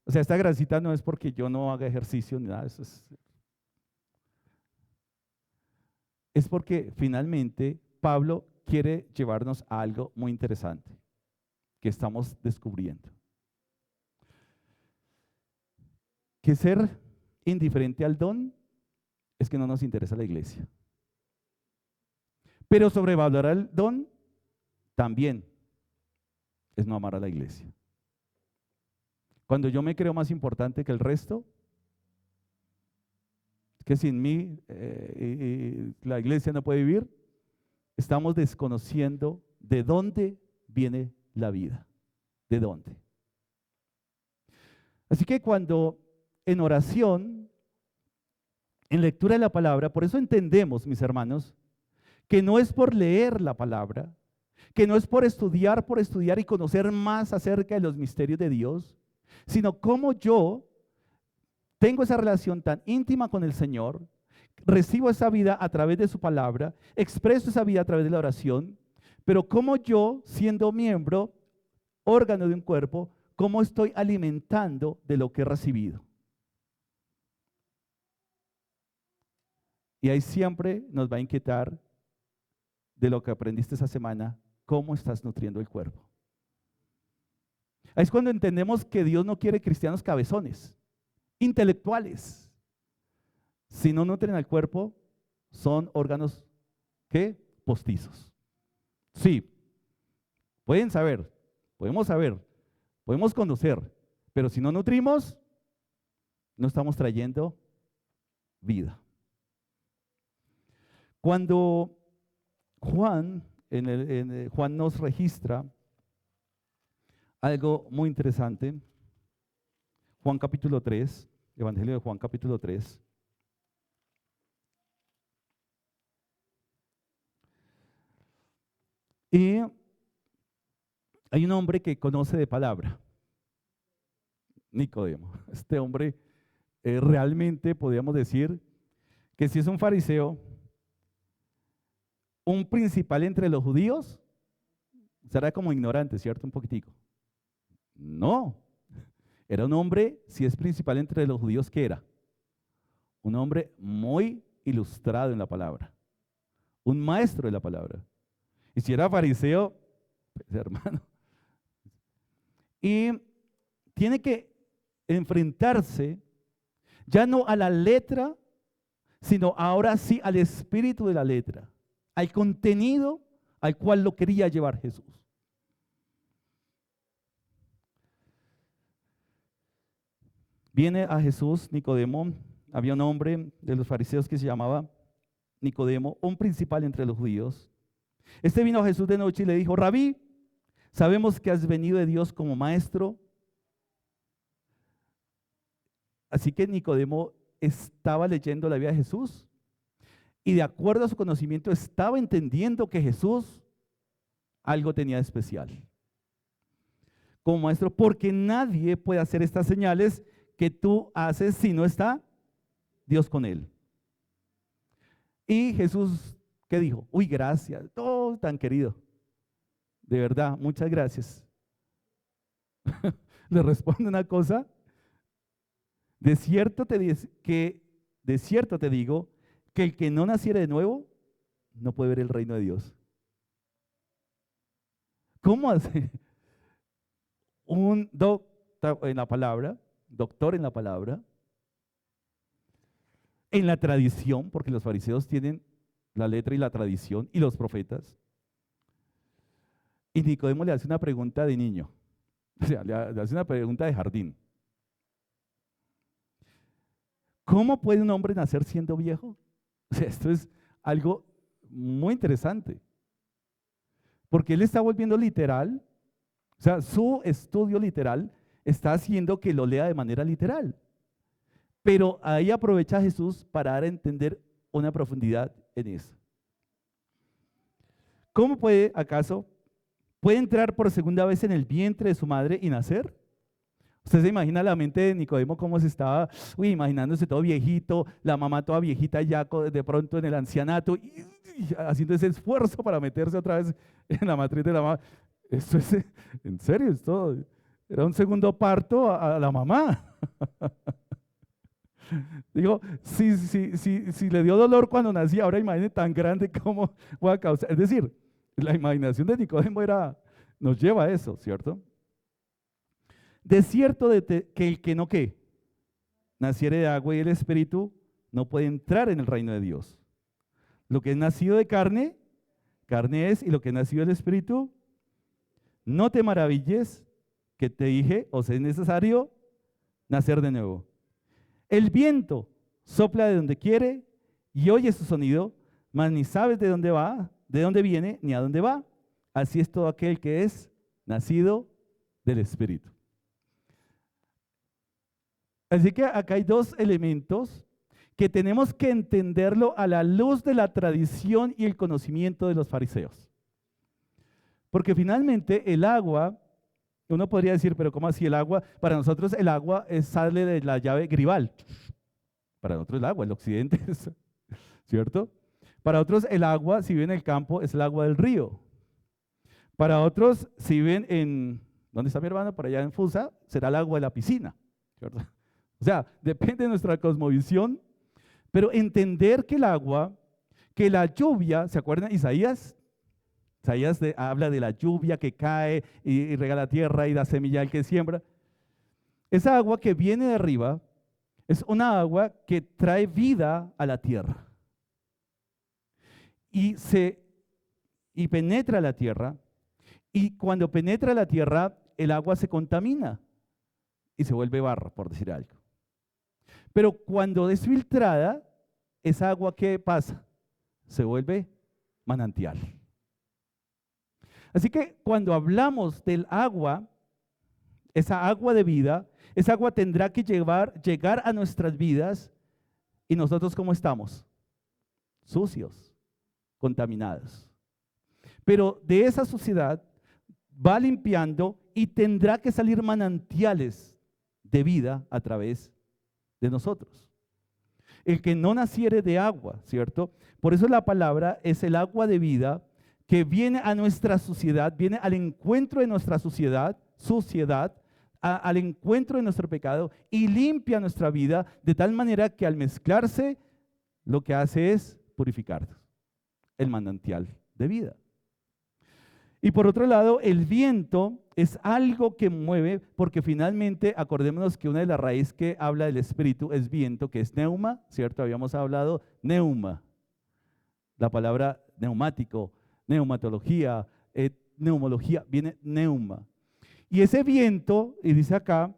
B: O sea, esta grasita no es porque yo no haga ejercicio ni nada, eso es porque finalmente Pablo quiere llevarnos a algo muy interesante que estamos descubriendo. Que ser indiferente al don es que no nos interesa la iglesia. Pero sobrevalorar el don también es no amar a la iglesia. Cuando yo me creo más importante que el resto, que sin mí la iglesia no puede vivir, estamos desconociendo de dónde viene la vida. ¿De dónde? Así que cuando en oración, en lectura de la palabra, por eso entendemos, mis hermanos, que no es por leer la palabra, que no es por estudiar y conocer más acerca de los misterios de Dios, sino cómo yo tengo esa relación tan íntima con el Señor, recibo esa vida a través de su palabra, expreso esa vida a través de la oración, pero cómo yo, siendo miembro, órgano de un cuerpo, cómo estoy alimentando de lo que he recibido. Y ahí siempre nos va a inquietar de lo que aprendiste esa semana, cómo estás nutriendo el cuerpo. Ahí es cuando entendemos que Dios no quiere cristianos cabezones, intelectuales. Si no nutren al cuerpo, son órganos, ¿qué? Postizos. Sí, pueden saber, podemos conocer, pero si no nutrimos, no estamos trayendo vida. Cuando Juan nos registra algo muy interesante, Juan capítulo 3, Evangelio de Juan capítulo 3. Y hay un hombre que conoce de palabra, Nicodemo. Este hombre realmente podríamos decir que si es un fariseo, un principal entre los judíos, será como ignorante, ¿cierto? Un poquitico. No, era un hombre, si es principal entre los judíos, ¿qué era? Un hombre muy ilustrado en la palabra, un maestro de la palabra. Y si era fariseo, pues hermano. Y tiene que enfrentarse ya no a la letra, sino ahora sí al espíritu de la letra, al contenido al cual lo quería llevar Jesús. Viene a Jesús Nicodemo. Había un hombre de los fariseos que se llamaba Nicodemo, un principal entre los judíos. Este vino a Jesús de noche y le dijo: Rabí, sabemos que has venido de Dios como maestro. Así que Nicodemo estaba leyendo la vida de Jesús y de acuerdo a su conocimiento estaba entendiendo que Jesús algo tenía de especial como maestro, porque nadie puede hacer estas señales que tú haces si no está Dios con él. Y Jesús, ¿qué dijo? Uy, gracias, todo tan querido. De verdad, muchas gracias. Le responde una cosa: de cierto te digo que el que no naciere de nuevo no puede ver el reino de Dios. ¿Cómo hace? Un doctor en la palabra, en la tradición, porque los fariseos tienen la letra y la tradición, y los profetas. Y Nicodemo le hace una pregunta de niño, o sea, le hace una pregunta de jardín. ¿Cómo puede un hombre nacer siendo viejo? O sea, esto es algo muy interesante, porque él está volviendo literal, o sea, su estudio literal está haciendo que lo lea de manera literal. Pero ahí aprovecha Jesús para dar a entender una profundidad en eso. ¿Cómo puede entrar por segunda vez en el vientre de su madre y nacer? Usted se imagina la mente de Nicodemo cómo se estaba, imaginándose todo viejito, la mamá toda viejita ya de pronto en el ancianato, y haciendo ese esfuerzo para meterse otra vez en la matriz de la mamá. Esto es, en serio, es todo. Era un segundo parto a la mamá. Digo, si le dio dolor cuando nací, ahora imagine tan grande como voy a causar. Es decir, la imaginación de Nicodemo nos lleva a eso, ¿cierto? De cierto que el que no que naciere de agua y el espíritu no puede entrar en el reino de Dios. Lo que es nacido de carne, carne es, y lo que es nacido del espíritu, no te maravilles que te dije, o sea, es necesario nacer de nuevo. El viento sopla de donde quiere y oye su sonido, mas ni sabes de dónde va, de dónde viene, ni a dónde va. Así es todo aquel que es nacido del Espíritu. Así que acá hay dos elementos que tenemos que entenderlo a la luz de la tradición y el conocimiento de los fariseos. Porque finalmente el agua, uno podría decir, pero ¿cómo así el agua? Para nosotros el agua sale de la llave Gribal. Para nosotros el agua, el occidente, ¿cierto? Para otros el agua, si viven en el campo, es el agua del río. Para otros, si viven en, ¿dónde está mi hermano? Por allá en Fusa, será el agua de la piscina, ¿cierto? O sea, depende de nuestra cosmovisión, pero entender que el agua, que la lluvia, ¿se acuerdan Isaías? Isaías habla de la lluvia que cae y rega la tierra y da semilla al que siembra. Esa agua que viene de arriba es una agua que trae vida a la tierra. Y penetra la tierra, y cuando penetra la tierra, el agua se contamina y se vuelve barro, por decir algo. Pero cuando es filtrada, esa agua, ¿qué pasa? Se vuelve manantial. Así que cuando hablamos del agua, esa agua de vida, esa agua tendrá que llegar a nuestras vidas, y nosotros ¿cómo estamos? Sucios, contaminados. Pero de esa suciedad va limpiando y tendrá que salir manantiales de vida a través de nosotros. El que no naciere de agua, ¿cierto? Por eso la palabra es el agua de vida que viene a nuestra sociedad, viene al encuentro de nuestra suciedad, al encuentro de nuestro pecado y limpia nuestra vida de tal manera que al mezclarse lo que hace es purificarnos, el manantial de vida. Y por otro lado, el viento es algo que mueve, porque finalmente, acordémonos que una de las raíces que habla del espíritu es viento, que es neuma, ¿cierto? Habíamos hablado neuma, la palabra neumático, neumatología, neumología, viene neuma. Y ese viento, y dice acá,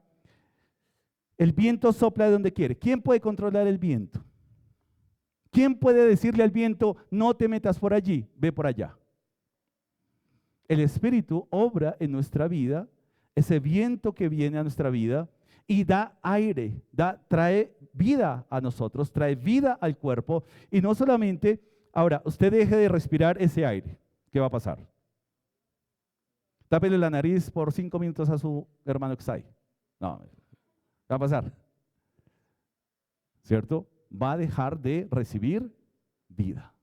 B: el viento sopla de donde quiere. ¿Quién puede controlar el viento? ¿Quién puede decirle al viento, no te metas por allí, ve por allá? El Espíritu obra en nuestra vida, ese viento que viene a nuestra vida y da aire, trae vida a nosotros, trae vida al cuerpo. Y no solamente, ahora, usted deje de respirar ese aire, ¿qué va a pasar? Tápele la nariz por 5 minutos a su hermano que está ahí. No, ¿qué va a pasar? ¿Cierto? Va a dejar de recibir vida.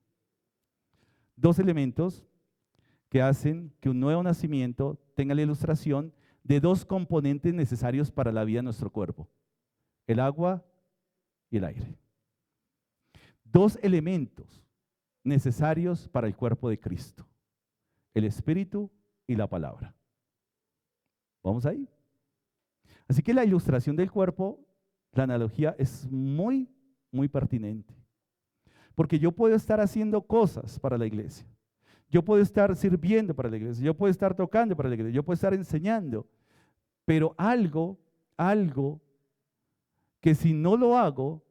B: Dos elementos que hacen que un nuevo nacimiento tenga la ilustración de dos componentes necesarios para la vida de nuestro cuerpo: el agua y el aire. Dos elementos necesarios para el cuerpo de Cristo: el Espíritu y la palabra. ¿Vamos ahí? Así que la ilustración del cuerpo, la analogía es muy, muy pertinente. Porque yo puedo estar haciendo cosas para la iglesia. Yo puedo estar sirviendo para la iglesia, yo puedo estar tocando para la iglesia, yo puedo estar enseñando, pero algo que si no lo hago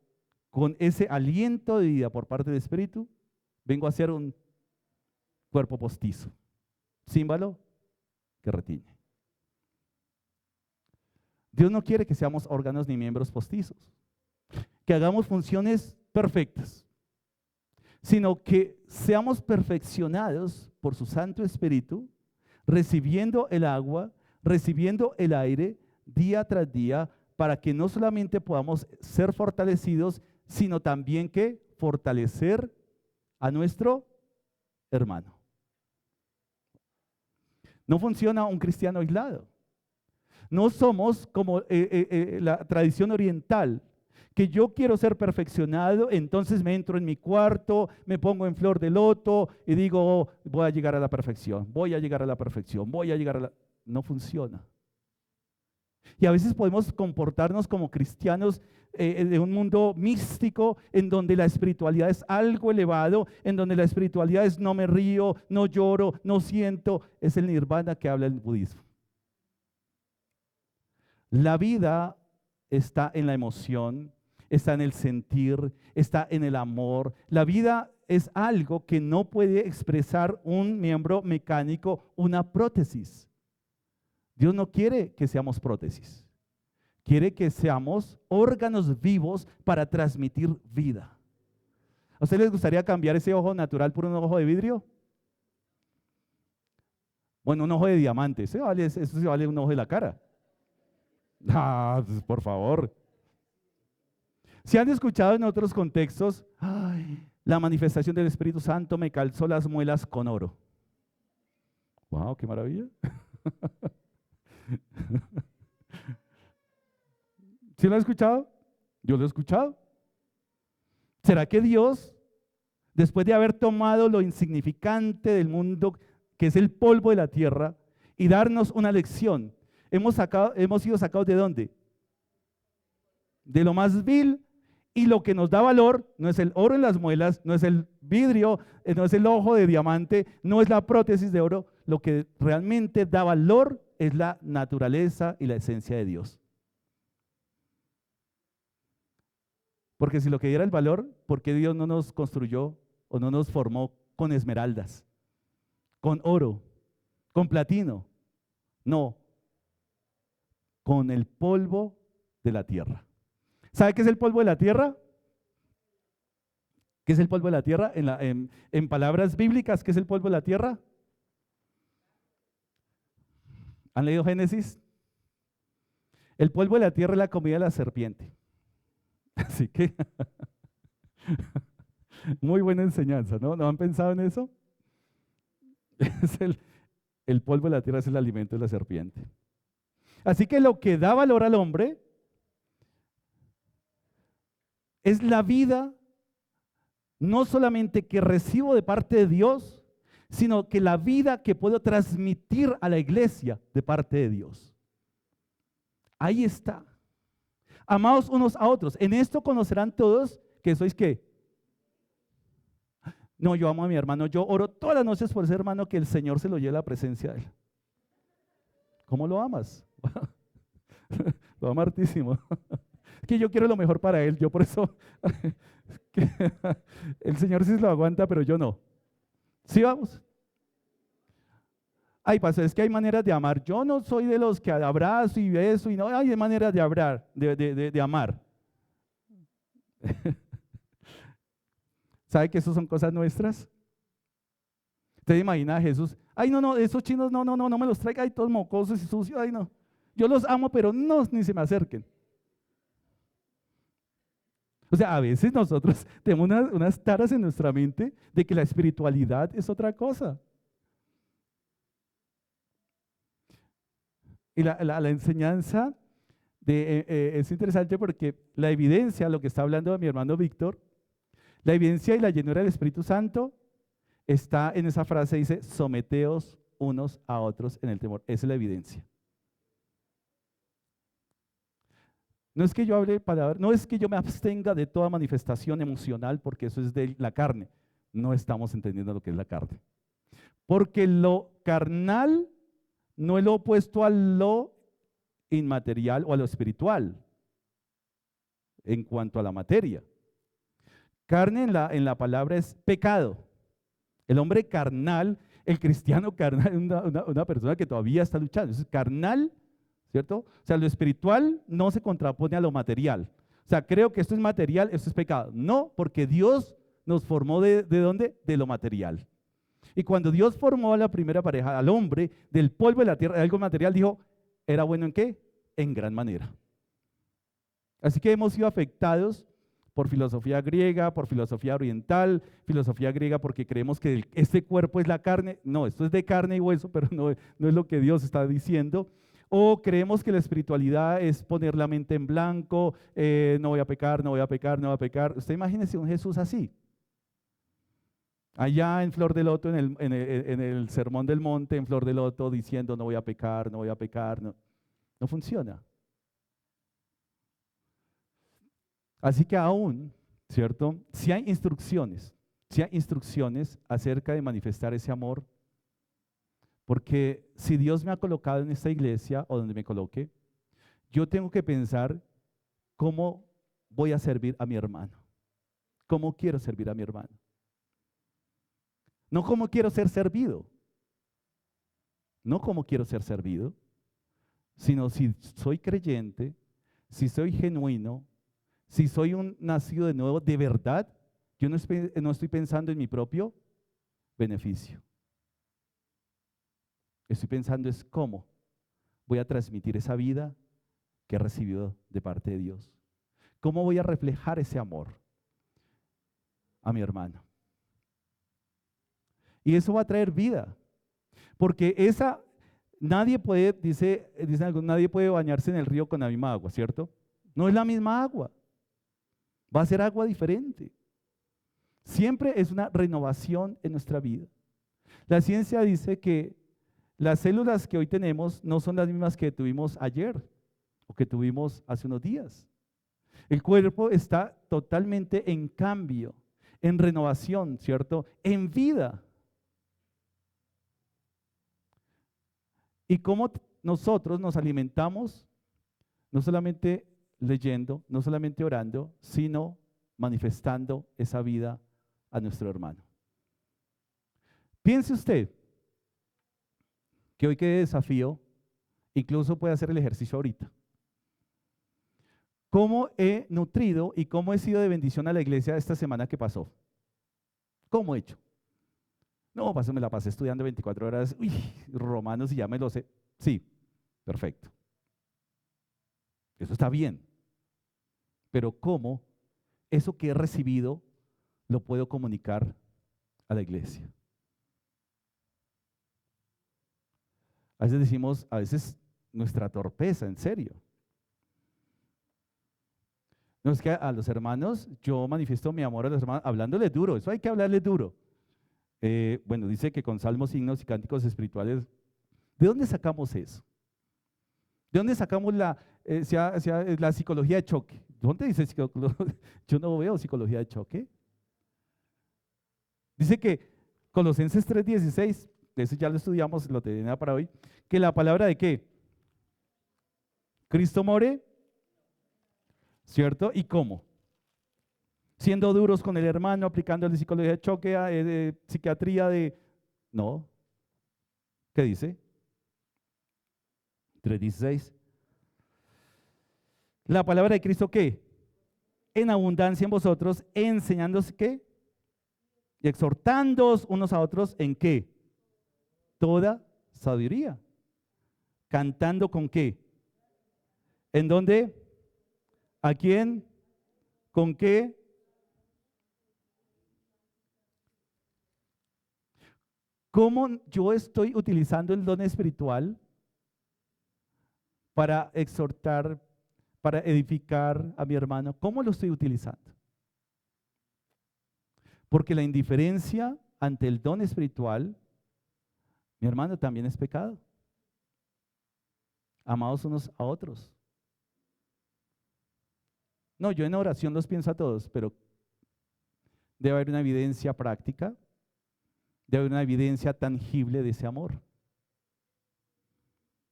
B: con ese aliento de vida por parte del Espíritu, vengo a ser un cuerpo postizo, címbalo que retiñe. Dios no quiere que seamos órganos ni miembros postizos, que hagamos funciones perfectas, sino que seamos perfeccionados por su Santo Espíritu, recibiendo el agua, recibiendo el aire día tras día, para que no solamente podamos ser fortalecidos, sino también que fortalecer a nuestro hermano. No funciona un cristiano aislado. No somos como la tradición oriental, que yo quiero ser perfeccionado, entonces me entro en mi cuarto, me pongo en flor de loto y digo, "Oh, voy a llegar a la perfección, voy a llegar a la perfección, voy a llegar a la..." No funciona. Y a veces podemos comportarnos como cristianos de un mundo místico en donde la espiritualidad es algo elevado, en donde la espiritualidad es no me río, no lloro, no siento. Es el nirvana que habla el budismo. La vida está en la emoción, está en el sentir, está en el amor. La vida es algo que no puede expresar un miembro mecánico, una prótesis. Dios no quiere que seamos prótesis. Quiere que seamos órganos vivos para transmitir vida. ¿A ustedes les gustaría cambiar ese ojo natural por un ojo de vidrio? Bueno, un ojo de diamante. Eso se vale un ojo de la cara. Ah, pues, por favor. Si han escuchado en otros contextos, "Ay, la manifestación del Espíritu Santo me calzó las muelas con oro." ¡Wow, qué maravilla! ¿Sí lo han escuchado? Yo lo he escuchado. ¿Será que Dios, después de haber tomado lo insignificante del mundo, que es el polvo de la tierra, y darnos una lección, hemos sido sacados de dónde? De lo más vil, y lo que nos da valor no es el oro en las muelas, no es el vidrio, no es el ojo de diamante, no es la prótesis de oro. Lo que realmente da valor es la naturaleza y la esencia de Dios. Porque si lo que diera el valor, ¿por qué Dios no nos construyó o no nos formó con esmeraldas, con oro, con platino? No, con el polvo de la tierra. ¿Sabe qué es el polvo de la tierra? ¿Qué es el polvo de la tierra? En palabras bíblicas, ¿qué es el polvo de la tierra? ¿Han leído Génesis? El polvo de la tierra es la comida de la serpiente. Así que, muy buena enseñanza, ¿no? ¿No han pensado en eso? Es el polvo de la tierra es el alimento de la serpiente. Así que lo que da valor al hombre es la vida, no solamente que recibo de parte de Dios, sino que la vida que puedo transmitir a la iglesia de parte de Dios. Ahí está. Amaos unos a otros. En esto conocerán todos que sois ¿qué? No, yo amo a mi hermano. Yo oro todas las noches por ese hermano, que el Señor se lo lleve a la presencia de él. ¿Cómo lo amas? Lo amo hartísimo. Que yo quiero lo mejor para él. Yo por eso, el Señor sí se lo aguanta, pero yo no. ¿Sí vamos? Ay, pastor, es que hay maneras de amar. Yo no soy de los que abrazo y beso y no, hay maneras de hablar, de amar. ¿Sabe que eso son cosas nuestras? Usted imagina a Jesús, ay no, esos chinos no me los traiga, ay todos mocosos y sucios, ay no. Yo los amo, pero no, ni se me acerquen. O sea, a veces nosotros tenemos unas taras en nuestra mente de que la espiritualidad es otra cosa. Y la enseñanza es interesante porque la evidencia, lo que está hablando mi hermano Víctor, la evidencia y la llenura del Espíritu Santo está en esa frase, dice, someteos unos a otros en el temor. Esa es la evidencia. No es que yo hable palabras, no es que yo me abstenga de toda manifestación emocional, porque eso es de la carne. No estamos entendiendo lo que es la carne. Porque lo carnal no es lo opuesto a lo inmaterial o a lo espiritual en cuanto a la materia. Carne en la palabra es pecado. El hombre carnal, el cristiano carnal, es una persona que todavía está luchando. Es carnal, ¿cierto? O sea, lo espiritual no se contrapone a lo material. O sea, creo que esto es material, esto es pecado. No, porque Dios nos formó ¿de dónde? De lo material. Y cuando Dios formó a la primera pareja, al hombre, del polvo de la tierra, de algo material, dijo, ¿era bueno en qué? En gran manera. Así que hemos sido afectados por filosofía griega, por filosofía oriental, filosofía griega porque creemos que este cuerpo es la carne. No, esto es de carne y hueso, pero no es lo que Dios está diciendo. O creemos que la espiritualidad es poner la mente en blanco, no voy a pecar, no voy a pecar, no voy a pecar. Usted imagínese un Jesús así. Allá en Flor de Loto, en el Sermón del Monte, en Flor de Loto, diciendo no voy a pecar, no voy a pecar. No, no funciona. Así que aún, ¿cierto? Si hay instrucciones acerca de manifestar ese amor, porque si Dios me ha colocado en esta iglesia o donde me coloque, yo tengo que pensar cómo voy a servir a mi hermano, cómo quiero servir a mi hermano. No cómo quiero ser servido, no cómo quiero ser servido, sino si soy creyente, si soy genuino, si soy un nacido de nuevo de verdad, yo no estoy pensando en mi propio beneficio. Estoy pensando es cómo voy a transmitir esa vida que he recibido de parte de Dios. ¿Cómo voy a reflejar ese amor a mi hermano? Y eso va a traer vida, porque nadie puede, dicen algunos, nadie puede bañarse en el río con la misma agua, ¿cierto? No es la misma agua, va a ser agua diferente. Siempre es una renovación en nuestra vida. La ciencia dice que las células que hoy tenemos no son las mismas que tuvimos ayer o que tuvimos hace unos días. El cuerpo está totalmente en cambio, en renovación, ¿cierto? En vida. Y cómo nosotros nos alimentamos, no solamente leyendo, no solamente orando, sino manifestando esa vida a nuestro hermano. Piense usted que hoy quede desafío, incluso puede hacer el ejercicio ahorita. ¿Cómo he nutrido y cómo he sido de bendición a la iglesia esta semana que pasó? ¿Cómo he hecho? No, me la pasé estudiando 24 horas, Romanos y ya me lo sé. Sí, perfecto. Eso está bien. Pero ¿cómo eso que he recibido lo puedo comunicar a la iglesia? A veces decimos, a veces nuestra torpeza, en serio. No es que a los hermanos, yo manifiesto mi amor a los hermanos hablándoles duro, eso hay que hablarles duro. Bueno, dice que con salmos, himnos y cánticos espirituales. ¿De dónde sacamos eso? ¿De dónde sacamos la psicología de choque? ¿Dónde dice psicología? Yo no veo psicología de choque. Dice que Colosenses 3:16, eso ya lo estudiamos, lo tenía para hoy, que la palabra de ¿qué? Cristo more, ¿cierto? ¿Y cómo? Siendo duros con el hermano, aplicándole psicología de choque, de psiquiatría de... No. ¿Qué dice? 3:16. La palabra de Cristo, ¿qué? En abundancia en vosotros, enseñándoos ¿qué? Y exhortándoos unos a otros en ¿qué? Toda sabiduría. Cantando con ¿qué? ¿En dónde? ¿A quién? ¿Con qué? ¿Cómo yo estoy utilizando el don espiritual para exhortar, para edificar a mi hermano? ¿Cómo lo estoy utilizando? Porque la indiferencia ante el don espiritual, mi hermano, también es pecado. Amados unos a otros. No, yo en oración los pienso a todos, pero debe haber una evidencia práctica, debe haber una evidencia tangible de ese amor.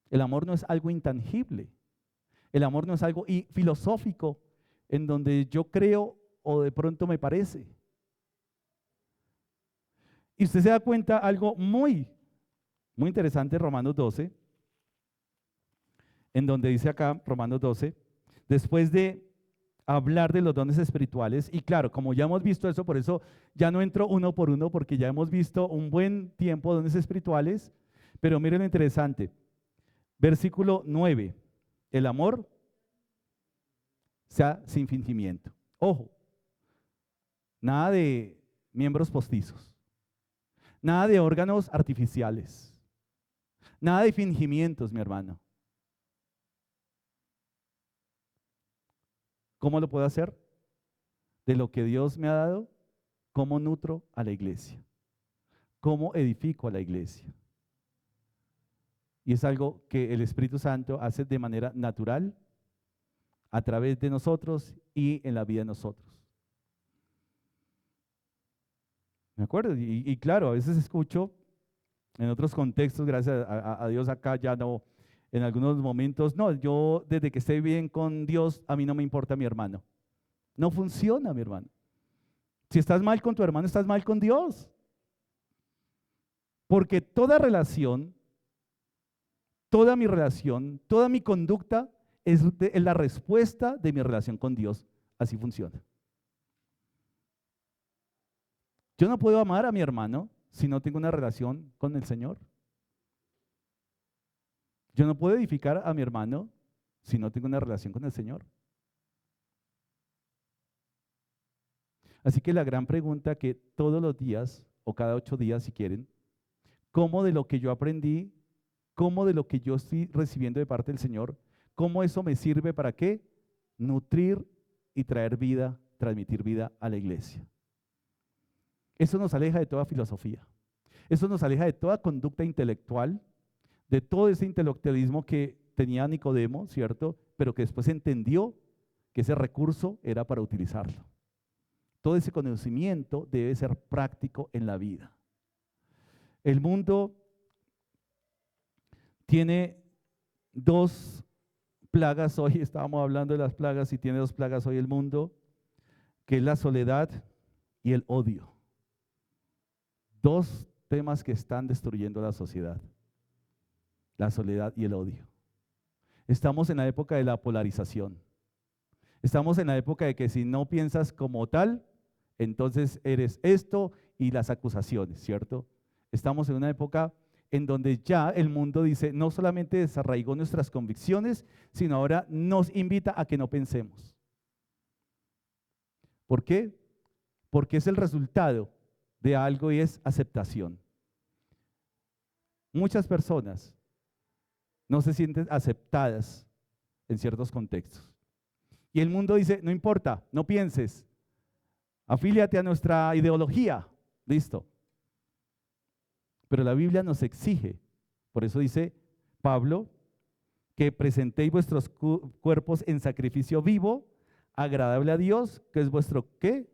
B: El amor no es algo intangible. El amor no es algo filosófico en donde yo creo o de pronto me parece. Y usted se da cuenta algo muy interesante, Romanos 12, en donde dice acá, Romanos 12, después de hablar de los dones espirituales, y claro, como ya hemos visto eso, por eso ya no entro uno por uno, porque ya hemos visto un buen tiempo dones espirituales, pero miren lo interesante, versículo 9, el amor sea sin fingimiento. Ojo, nada de miembros postizos, nada de órganos artificiales, nada de fingimientos, mi hermano. ¿Cómo lo puedo hacer? De lo que Dios me ha dado, ¿cómo nutro a la iglesia? ¿Cómo edifico a la iglesia? Y es algo que el Espíritu Santo hace de manera natural a través de nosotros y en la vida de nosotros. ¿Me acuerdo? Y claro, a veces escucho en otros contextos, gracias a Dios acá ya no, en algunos momentos, no, yo desde que esté bien con Dios, a mí no me importa mi hermano. No funciona, mi hermano. Si estás mal con tu hermano, estás mal con Dios. Porque toda relación, toda mi relación, toda mi conducta es la respuesta de mi relación con Dios. Así funciona. Yo no puedo amar a mi hermano si no tengo una relación con el Señor. Yo no puedo edificar a mi hermano si no tengo una relación con el Señor. Así que la gran pregunta que todos los días, o cada 8 días si quieren, ¿cómo de lo que yo aprendí, cómo de lo que yo estoy recibiendo de parte del Señor, cómo eso me sirve para qué? Nutrir y traer vida, transmitir vida a la iglesia. Eso nos aleja de toda filosofía. Eso nos aleja de toda conducta intelectual, de todo ese intelectualismo que tenía Nicodemo, ¿cierto? Pero que después entendió que ese recurso era para utilizarlo. Todo ese conocimiento debe ser práctico en la vida. El mundo tiene 2 plagas hoy, estábamos hablando de las plagas y tiene 2 plagas hoy el mundo, que es la soledad y el odio. 2 temas que están destruyendo la sociedad, la soledad y el odio. Estamos en la época de la polarización. Estamos en la época de que si no piensas como tal, entonces eres esto y las acusaciones, ¿cierto? Estamos en una época en donde ya el mundo dice, no solamente desarraigó nuestras convicciones, sino ahora nos invita a que no pensemos. ¿Por qué? Porque es el resultado de algo y es aceptación. Muchas personas no se sienten aceptadas en ciertos contextos. Y el mundo dice, no importa, no pienses, afíliate a nuestra ideología, listo. Pero la Biblia nos exige, por eso dice Pablo, que presentéis vuestros cuerpos en sacrificio vivo, agradable a Dios, que es vuestro ¿qué?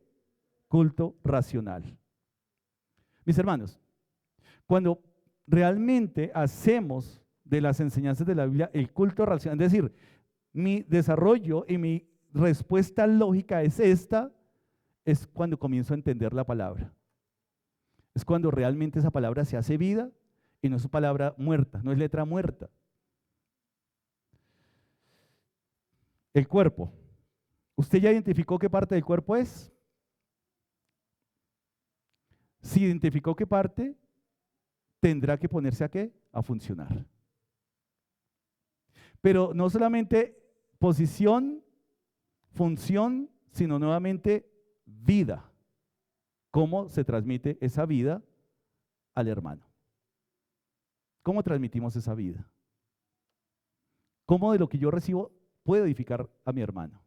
B: Culto racional. Mis hermanos, cuando realmente hacemos de las enseñanzas de la Biblia el culto racional, es decir, mi desarrollo y mi respuesta lógica es esta, es cuando comienzo a entender la palabra. Es cuando realmente esa palabra se hace vida y no es palabra muerta, no es letra muerta. El cuerpo. ¿Usted ya identificó qué parte del cuerpo es? Si identificó qué parte, tendrá que ponerse a qué? A funcionar. Pero no solamente posición, función, sino nuevamente vida. ¿Cómo se transmite esa vida al hermano? ¿Cómo transmitimos esa vida? ¿Cómo de lo que yo recibo puedo edificar a mi hermano?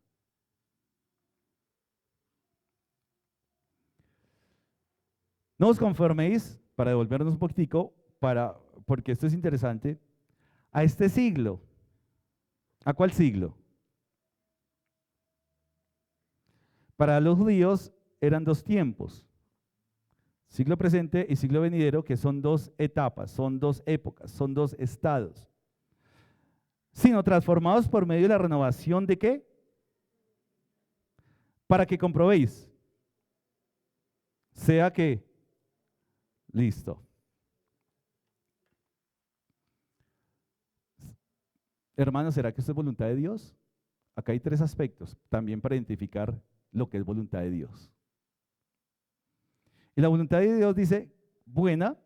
B: No os conforméis, para devolvernos un poquitico, porque esto es interesante, a este siglo. ¿A cuál siglo? Para los judíos eran 2 tiempos, siglo presente y siglo venidero, que son 2 etapas, son 2 épocas, son 2 estados. Sino transformados por medio de la renovación de ¿qué? Para que comprobéis. Sea que, listo. Hermanos, ¿será que esto es voluntad de Dios? Acá hay 3 aspectos, también para identificar lo que es voluntad de Dios. Y la voluntad de Dios dice, buena,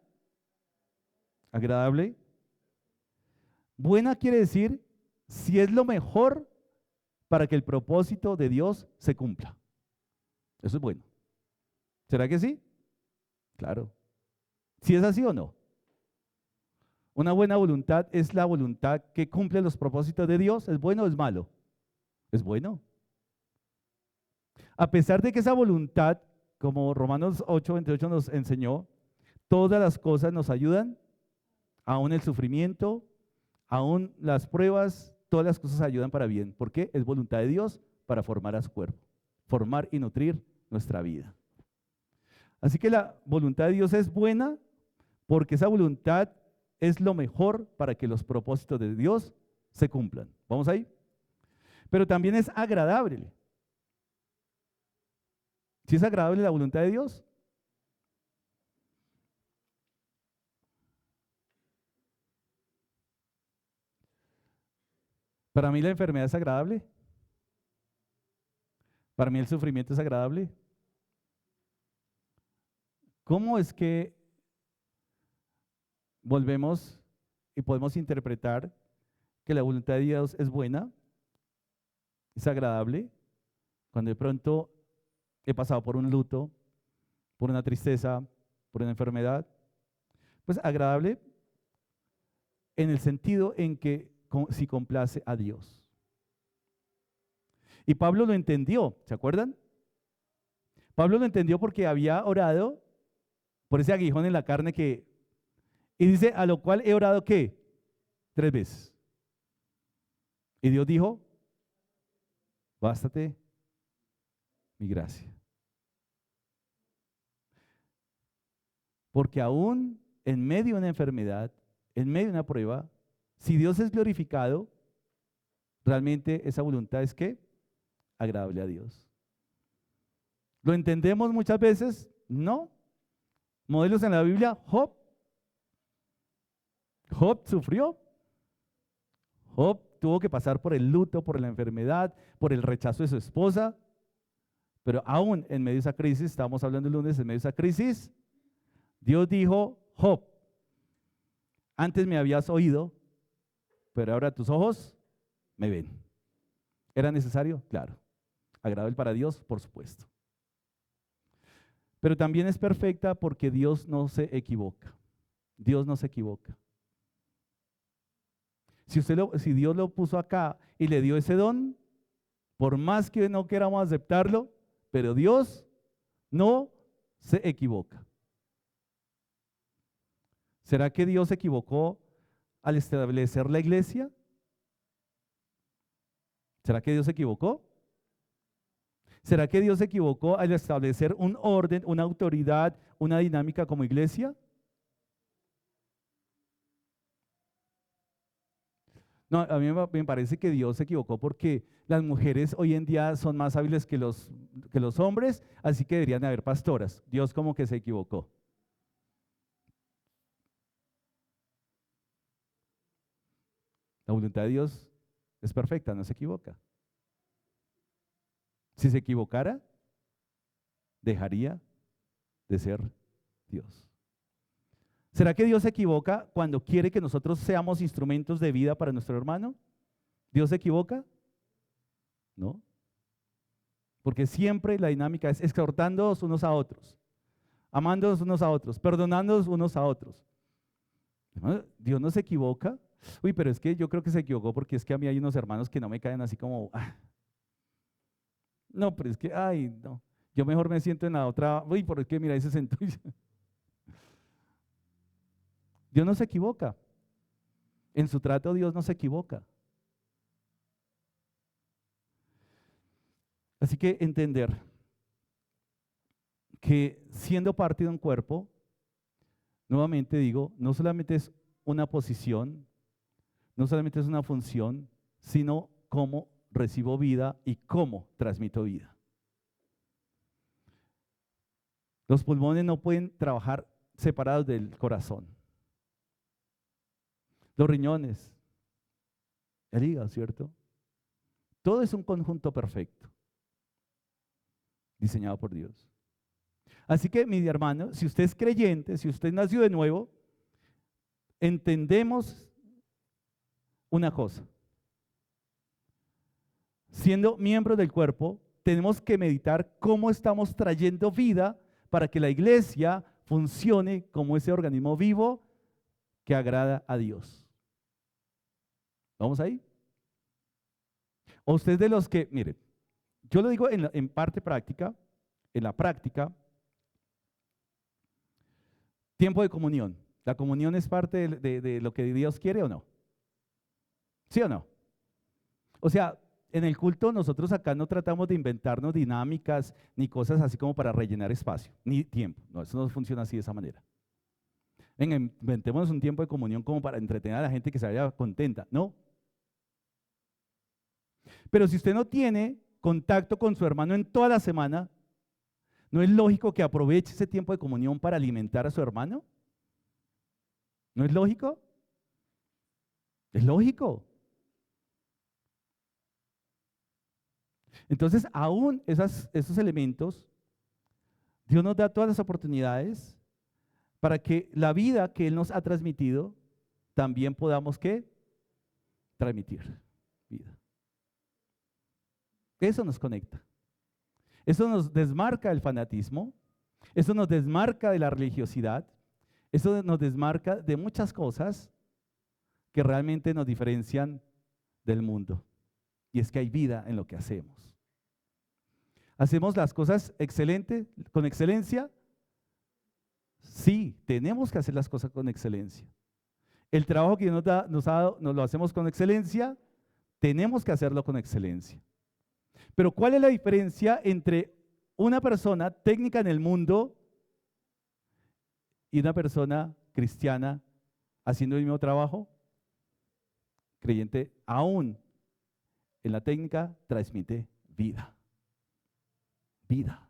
B: agradable. Buena quiere decir si es lo mejor para que el propósito de Dios se cumpla. Eso es bueno. ¿Será que sí? Claro. ¿Si es así o no? Una buena voluntad es la voluntad que cumple los propósitos de Dios. ¿Es bueno o es malo? Es bueno. A pesar de que esa voluntad, como Romanos 8:28 nos enseñó, todas las cosas nos ayudan, aún el sufrimiento, aún las pruebas, todas las cosas ayudan para bien. ¿Por qué? Es voluntad de Dios para formar a su cuerpo, formar y nutrir nuestra vida. Así que la voluntad de Dios es buena porque esa voluntad es lo mejor para que los propósitos de Dios se cumplan. ¿Vamos ahí? Pero también es agradable. ¿Sí es agradable la voluntad de Dios? Para mí la enfermedad es agradable. Para mí el sufrimiento es agradable. ¿Cómo es que volvemos y podemos interpretar que la voluntad de Dios es buena, es agradable, cuando de pronto he pasado por un luto, por una tristeza, por una enfermedad? Pues agradable en el sentido en que si complace a Dios. Y Pablo lo entendió, ¿se acuerdan? Pablo lo entendió porque había orado por ese aguijón en la carne y dice, a lo cual he orado, ¿qué? 3 veces. Y Dios dijo, bástate mi gracia. Porque aún en medio de una enfermedad, en medio de una prueba, si Dios es glorificado, realmente esa voluntad es ¿qué? Agradable a Dios. ¿Lo entendemos muchas veces? No. Modelos en la Biblia, Job. Job sufrió. Job tuvo que pasar por el luto, por la enfermedad, por el rechazo de su esposa. Pero aún en medio de esa crisis, estábamos hablando el lunes, en medio de esa crisis, Dios dijo, Job, antes me habías oído, pero ahora tus ojos me ven. ¿Era necesario? Claro. Agradable para Dios, por supuesto. Pero también es perfecta porque Dios no se equivoca. Dios no se equivoca. Si Dios lo puso acá y le dio ese don, por más que no queramos aceptarlo, pero Dios no se equivoca. ¿Será que Dios se equivocó al establecer la iglesia? ¿Será que Dios se equivocó? ¿Será que Dios se equivocó al establecer un orden, una autoridad, una dinámica como iglesia? No, a mí me parece que Dios se equivocó porque las mujeres hoy en día son más hábiles que los hombres, así que deberían haber pastoras. Dios como que se equivocó. La voluntad de Dios es perfecta, no se equivoca. Si se equivocara, dejaría de ser Dios. ¿Será que Dios se equivoca cuando quiere que nosotros seamos instrumentos de vida para nuestro hermano? ¿Dios se equivoca? No. Porque siempre la dinámica es exhortándonos unos a otros, amándonos unos a otros, perdonándonos unos a otros. Dios no se equivoca. Uy, pero es que yo creo que se equivocó porque es que a mí hay unos hermanos que no me caen así como, no, pero es que, ay, no, yo mejor me siento en la otra, uy, porque mira, ahí se sentó. Dios no se equivoca. En su trato Dios no se equivoca. Así que entender que siendo parte de un cuerpo, nuevamente digo, no solamente es una posición, no solamente es una función, sino cómo recibo vida y cómo transmito vida. Los pulmones no pueden trabajar separados del corazón. Los riñones, el hígado, ¿cierto? Todo es un conjunto perfecto, diseñado por Dios. Así que, mi hermano, si usted es creyente, si usted nació de nuevo, entendemos una cosa. Siendo miembros del cuerpo, tenemos que meditar cómo estamos trayendo vida para que la iglesia funcione como ese organismo vivo que agrada a Dios. ¿Vamos ahí? O usted de los que, mire, yo lo digo en parte práctica, en la práctica, tiempo de comunión. ¿La comunión es parte de lo que Dios quiere o no? ¿Sí o no? O sea, en el culto nosotros acá no tratamos de inventarnos dinámicas ni cosas así como para rellenar espacio, ni tiempo. No, eso no funciona así de esa manera. Venga, inventémonos un tiempo de comunión como para entretener a la gente que se vaya contenta. No. Pero si usted no tiene contacto con su hermano en toda la semana, ¿no es lógico que aproveche ese tiempo de comunión para alimentar a su hermano? ¿No es lógico? Es lógico. Entonces, aún esos elementos, Dios nos da todas las oportunidades para que la vida que Él nos ha transmitido, también podamos, ¿qué? Transmitir vida. Eso nos conecta. Eso nos desmarca del fanatismo, eso nos desmarca de la religiosidad, eso nos desmarca de muchas cosas que realmente nos diferencian del mundo. Y es que hay vida en lo que hacemos. ¿Hacemos las cosas con excelencia? Sí, tenemos que hacer las cosas con excelencia. El trabajo que Dios nos ha dado, nos lo hacemos con excelencia, tenemos que hacerlo con excelencia. Pero ¿cuál es la diferencia entre una persona técnica en el mundo y una persona cristiana haciendo el mismo trabajo? Creyente, aún en la técnica, transmite vida. Vida.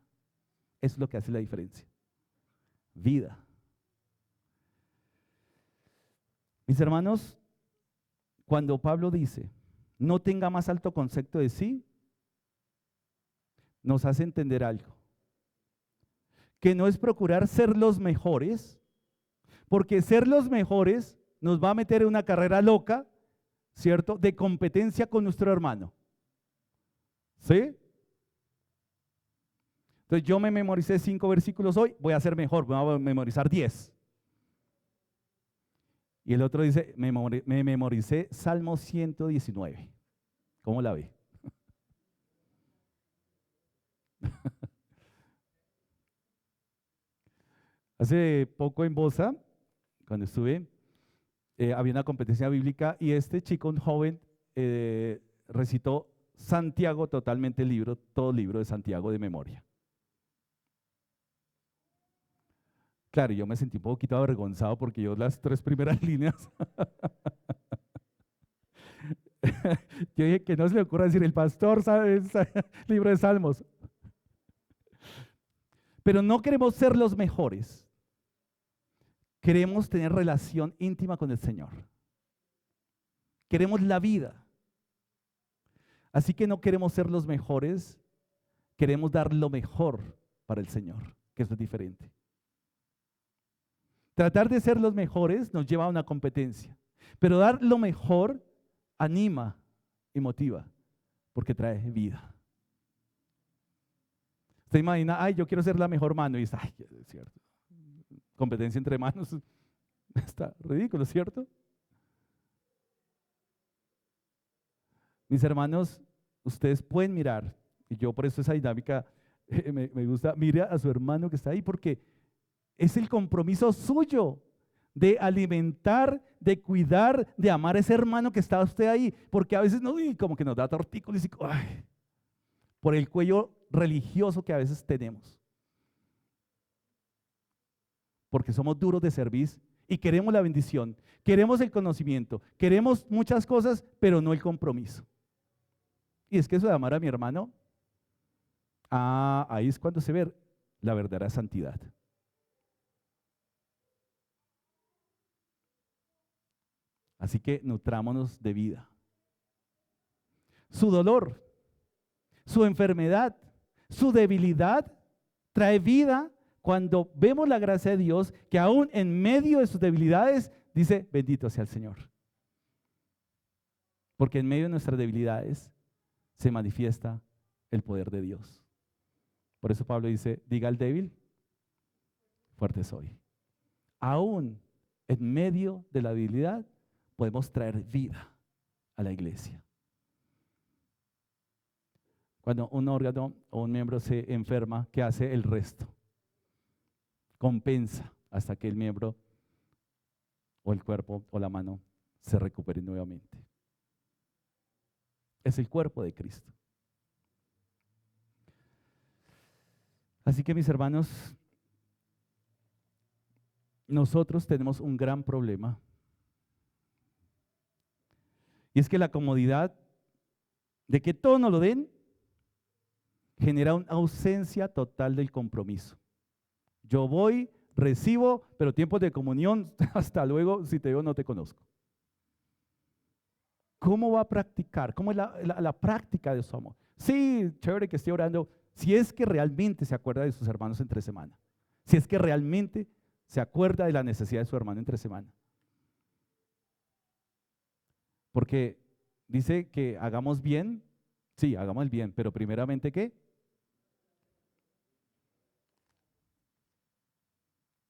B: Eso es lo que hace la diferencia. Vida. Mis hermanos, cuando Pablo dice, no tenga más alto concepto de sí, nos hace entender algo. Que no es procurar ser los mejores, porque ser los mejores nos va a meter en una carrera loca, ¿cierto? De competencia con nuestro hermano. ¿Sí? Entonces yo me memoricé 5 versículos hoy, voy a ser mejor, voy a memorizar 10. Y el otro dice, me memoricé Salmo 119. ¿Cómo la ve? Hace poco en Bosa, cuando estuve, había una competencia bíblica y este chico, un joven, recitó Santiago totalmente el libro, todo el libro de Santiago de memoria. Claro, yo me sentí un poquito avergonzado porque yo las 3 primeras líneas, yo dije que no se le ocurra decir el pastor sabe libro de Salmos. Pero no queremos ser los mejores. Queremos tener relación íntima con el Señor. Queremos la vida. Así que no queremos ser los mejores, queremos dar lo mejor para el Señor, que eso es diferente. Tratar de ser los mejores nos lleva a una competencia, pero dar lo mejor anima y motiva, porque trae vida. Usted imagina, ay, yo quiero ser la mejor mano, y dice, ay, es cierto, competencia entre manos, está ridículo, ¿cierto? Mis hermanos, ustedes pueden mirar, y yo por eso esa dinámica me gusta, mire a su hermano que está ahí, porque es el compromiso suyo de alimentar, de cuidar, de amar a ese hermano que está usted ahí, porque a veces no, como que nos da tortícolis y ay, por el cuello religioso que a veces tenemos. Porque somos duros de servicio y queremos la bendición, queremos el conocimiento, queremos muchas cosas, pero no el compromiso. Y es que eso de amar a mi hermano, ahí es cuando se ve la verdadera santidad. Así que nutrámonos de vida. Su dolor, su enfermedad, su debilidad trae vida cuando vemos la gracia de Dios que aún en medio de sus debilidades dice, bendito sea el Señor. Porque en medio de nuestras debilidades se manifiesta el poder de Dios. Por eso Pablo dice, diga al débil, fuerte soy. Aún en medio de la debilidad podemos traer vida a la iglesia. Cuando un órgano o un miembro se enferma, ¿qué hace el resto? Compensa hasta que el miembro o el cuerpo o la mano se recupere nuevamente. Es el cuerpo de Cristo. Así que mis hermanos, nosotros tenemos un gran problema. Y es que la comodidad de que todo nos lo den genera una ausencia total del compromiso. Yo voy, recibo, pero tiempos de comunión, hasta luego, si te veo no te conozco. ¿Cómo va a practicar? ¿Cómo es la práctica de su amor? Sí, chévere que esté orando, si es que realmente se acuerda de sus hermanos entre semana, si es que realmente se acuerda de la necesidad de su hermano entre semana. Porque dice que hagamos bien, sí, hagamos el bien, pero primeramente ¿qué?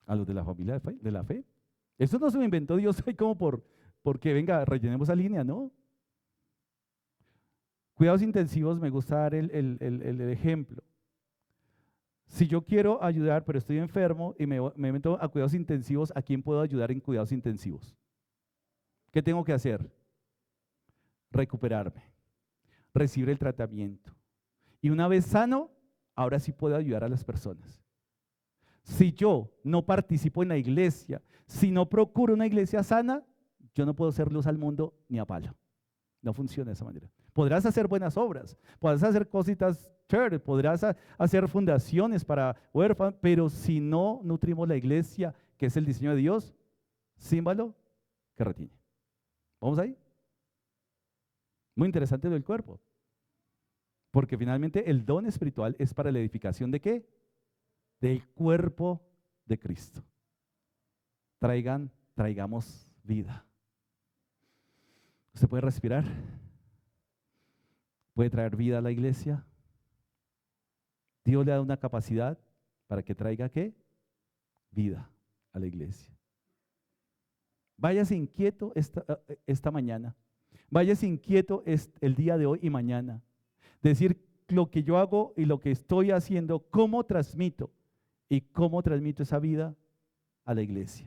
B: A los de la familia de la fe. Eso no se lo inventó Dios ahí como porque venga, rellenemos esa línea, ¿no? Cuidados intensivos, me gusta dar el ejemplo. Si yo quiero ayudar, pero estoy enfermo y me meto a cuidados intensivos, ¿a quién puedo ayudar en cuidados intensivos? ¿Qué tengo que hacer? Recuperarme, recibir el tratamiento. Y una vez sano, ahora sí puedo ayudar a las personas. Si yo no participo en la iglesia, si no procuro una iglesia sana, yo no puedo ser luz al mundo ni a palo. No funciona de esa manera. Podrás hacer buenas obras, podrás hacer cositas chéveres, podrás hacer fundaciones para huérfanos, pero si no nutrimos la iglesia, que es el diseño de Dios, símbolo que retiene. ¿Vamos ahí? Muy interesante lo del cuerpo. Porque finalmente el don espiritual es para la edificación ¿de qué? Del cuerpo de Cristo. Traigamos vida. ¿Usted puede respirar? ¿Puede traer vida a la iglesia? Dios le da una capacidad para que traiga ¿qué? Vida a la iglesia. Váyase inquieto esta mañana. Váyase inquieto el día de hoy y mañana. Decir lo que yo hago y lo que estoy haciendo, cómo transmito y cómo transmito esa vida a la iglesia.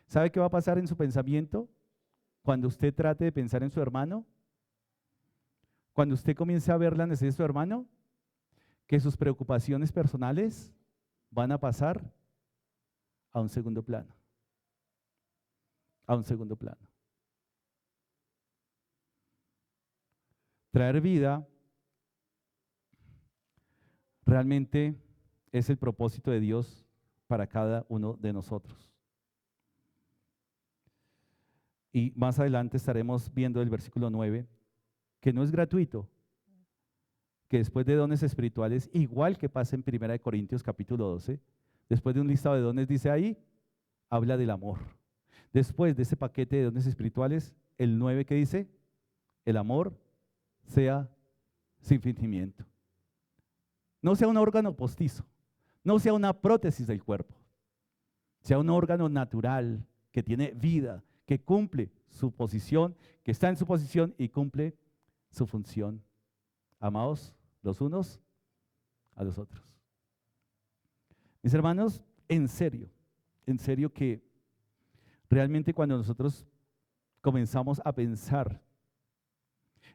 B: ¿Sabe qué va a pasar en su pensamiento cuando usted trate de pensar en su hermano? Cuando usted comience a ver la necesidad de su hermano, que sus preocupaciones personales van a pasar a un segundo plano. A un segundo plano. Traer vida realmente es el propósito de Dios para cada uno de nosotros. Y más adelante estaremos viendo el versículo 9, que no es gratuito, que después de dones espirituales, igual que pasa en 1 Corintios capítulo 12, después de un listado de dones, dice ahí, habla del amor. Después de ese paquete de dones espirituales, el 9 que dice, el amor sea sin fingimiento. No sea un órgano postizo, no sea una prótesis del cuerpo, sea un órgano natural que tiene vida, que cumple su posición, que está en su posición y cumple su función. Amados los unos a los otros. Mis hermanos, en serio que realmente cuando nosotros comenzamos a pensar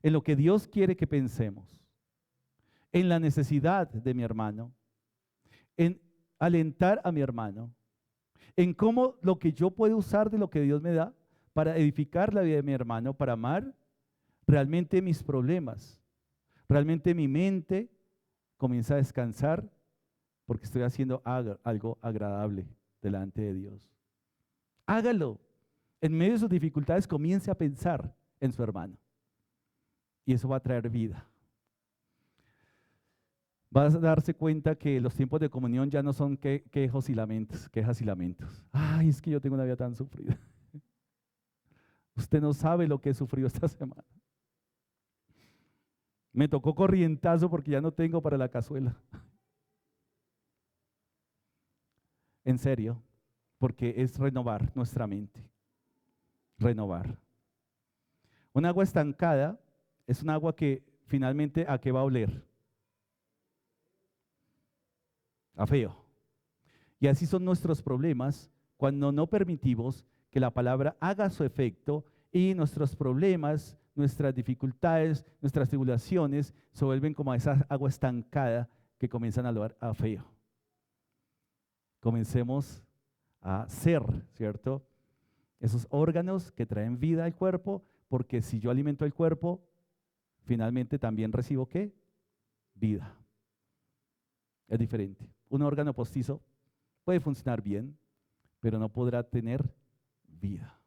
B: en lo que Dios quiere que pensemos, en la necesidad de mi hermano, en alentar a mi hermano, en cómo lo que yo puedo usar de lo que Dios me da para edificar la vida de mi hermano, para amar, realmente mis problemas, realmente mi mente comienza a descansar porque estoy haciendo algo agradable delante de Dios. Hágalo. En medio de sus dificultades comience a pensar en su hermano y eso va a traer vida. Vas a darse cuenta que los tiempos de comunión ya no son quejas y lamentos. Ay, es que yo tengo una vida tan sufrida. Usted no sabe lo que he sufrido esta semana. Me tocó corrientazo porque ya no tengo para la cazuela. En serio, porque es renovar nuestra mente. Renovar. Un agua estancada es un agua que finalmente, ¿a qué va a oler? A feo. Y así son nuestros problemas cuando no permitimos que la palabra haga su efecto y nuestros problemas, nuestras dificultades, nuestras tribulaciones se vuelven como esa agua estancada que comienzan a oler a feo. Comencemos a ser, ¿cierto? Esos órganos que traen vida al cuerpo, porque si yo alimento el cuerpo, finalmente también recibo ¿qué? Vida. Es diferente. Un órgano postizo puede funcionar bien, pero no podrá tener vida.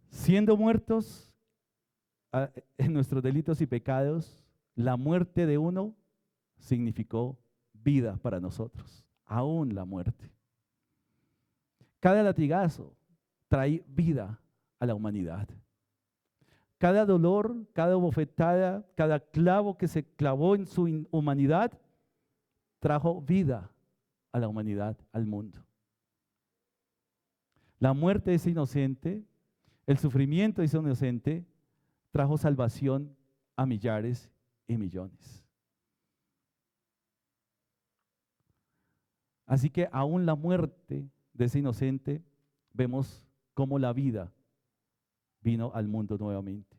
B: Siendo muertos en nuestros delitos y pecados, la muerte de uno significó vida para nosotros, aún la muerte. Cada latigazo trae vida a la humanidad. Cada dolor, cada bofetada, cada clavo que se clavó en su humanidad, trajo vida a la humanidad, al mundo. La muerte de ese inocente, el sufrimiento de ese inocente, trajo salvación a millares y millones. Así que aún la muerte de ese inocente, vemos cómo la vida vino al mundo nuevamente.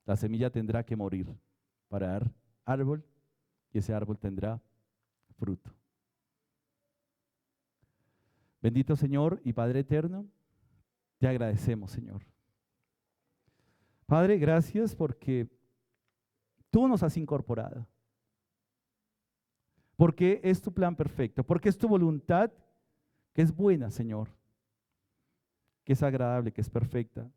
B: La semilla tendrá que morir para dar árbol y ese árbol tendrá fruto. Bendito Señor y Padre eterno, te agradecemos, Señor. Padre, gracias porque tú nos has incorporado. Porque es tu plan perfecto, porque es tu voluntad que es buena, Señor, que es agradable, que es perfecta.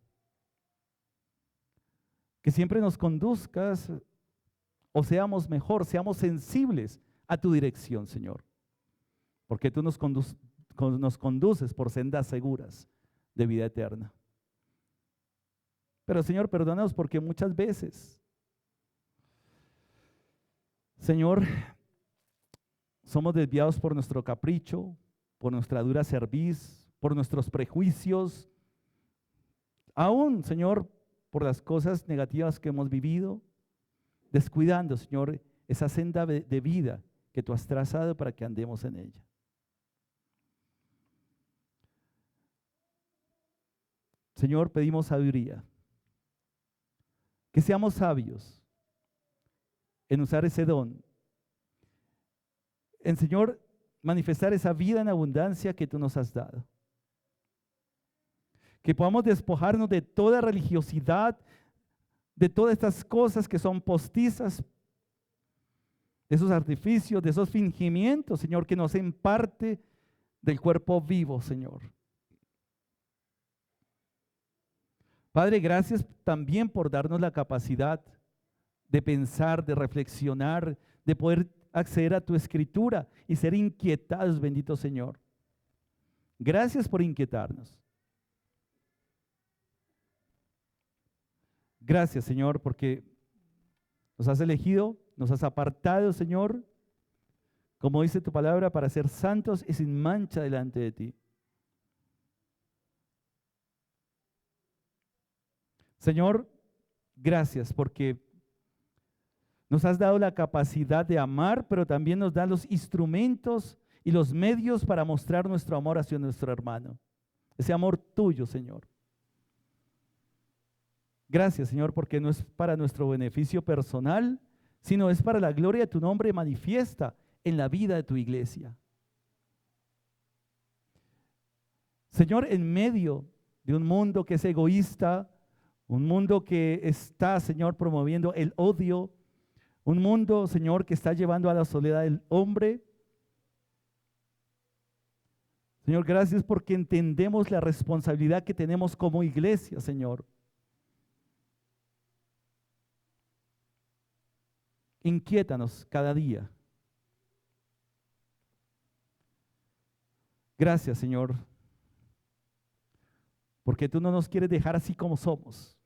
B: Que siempre nos conduzcas o seamos mejor, seamos sensibles a tu dirección, Señor. Porque tú nos conduces por sendas seguras de vida eterna. Pero Señor, perdónanos porque muchas veces, Señor, somos desviados por nuestro capricho, por nuestra dura cerviz, por nuestros prejuicios, aún, Señor, por las cosas negativas que hemos vivido, descuidando, Señor, esa senda de vida que tú has trazado para que andemos en ella. Señor, pedimos sabiduría, que seamos sabios en usar ese don, en, Señor, manifestar esa vida en abundancia que tú nos has dado. Que podamos despojarnos de toda religiosidad, de todas estas cosas que son postizas, de esos artificios, de esos fingimientos, Señor, que nos hacen parte del cuerpo vivo, Señor. Padre, gracias también por darnos la capacidad de pensar, de reflexionar, de poder acceder a tu escritura y ser inquietados, bendito Señor. Gracias por inquietarnos. Gracias, Señor, porque nos has elegido, nos has apartado, Señor, como dice tu palabra, para ser santos y sin mancha delante de ti. Señor, gracias porque nos has dado la capacidad de amar, pero también nos das los instrumentos y los medios para mostrar nuestro amor hacia nuestro hermano. Ese amor tuyo, Señor. Gracias, Señor, porque no es para nuestro beneficio personal, sino es para la gloria de tu nombre manifiesta en la vida de tu iglesia. Señor, en medio de un mundo que es egoísta, un mundo que está, Señor, promoviendo el odio, un mundo, Señor, que está llevando a la soledad del hombre. Señor, gracias porque entendemos la responsabilidad que tenemos como iglesia, Señor. Inquiétanos cada día. Gracias, Señor, porque tú no nos quieres dejar así como somos.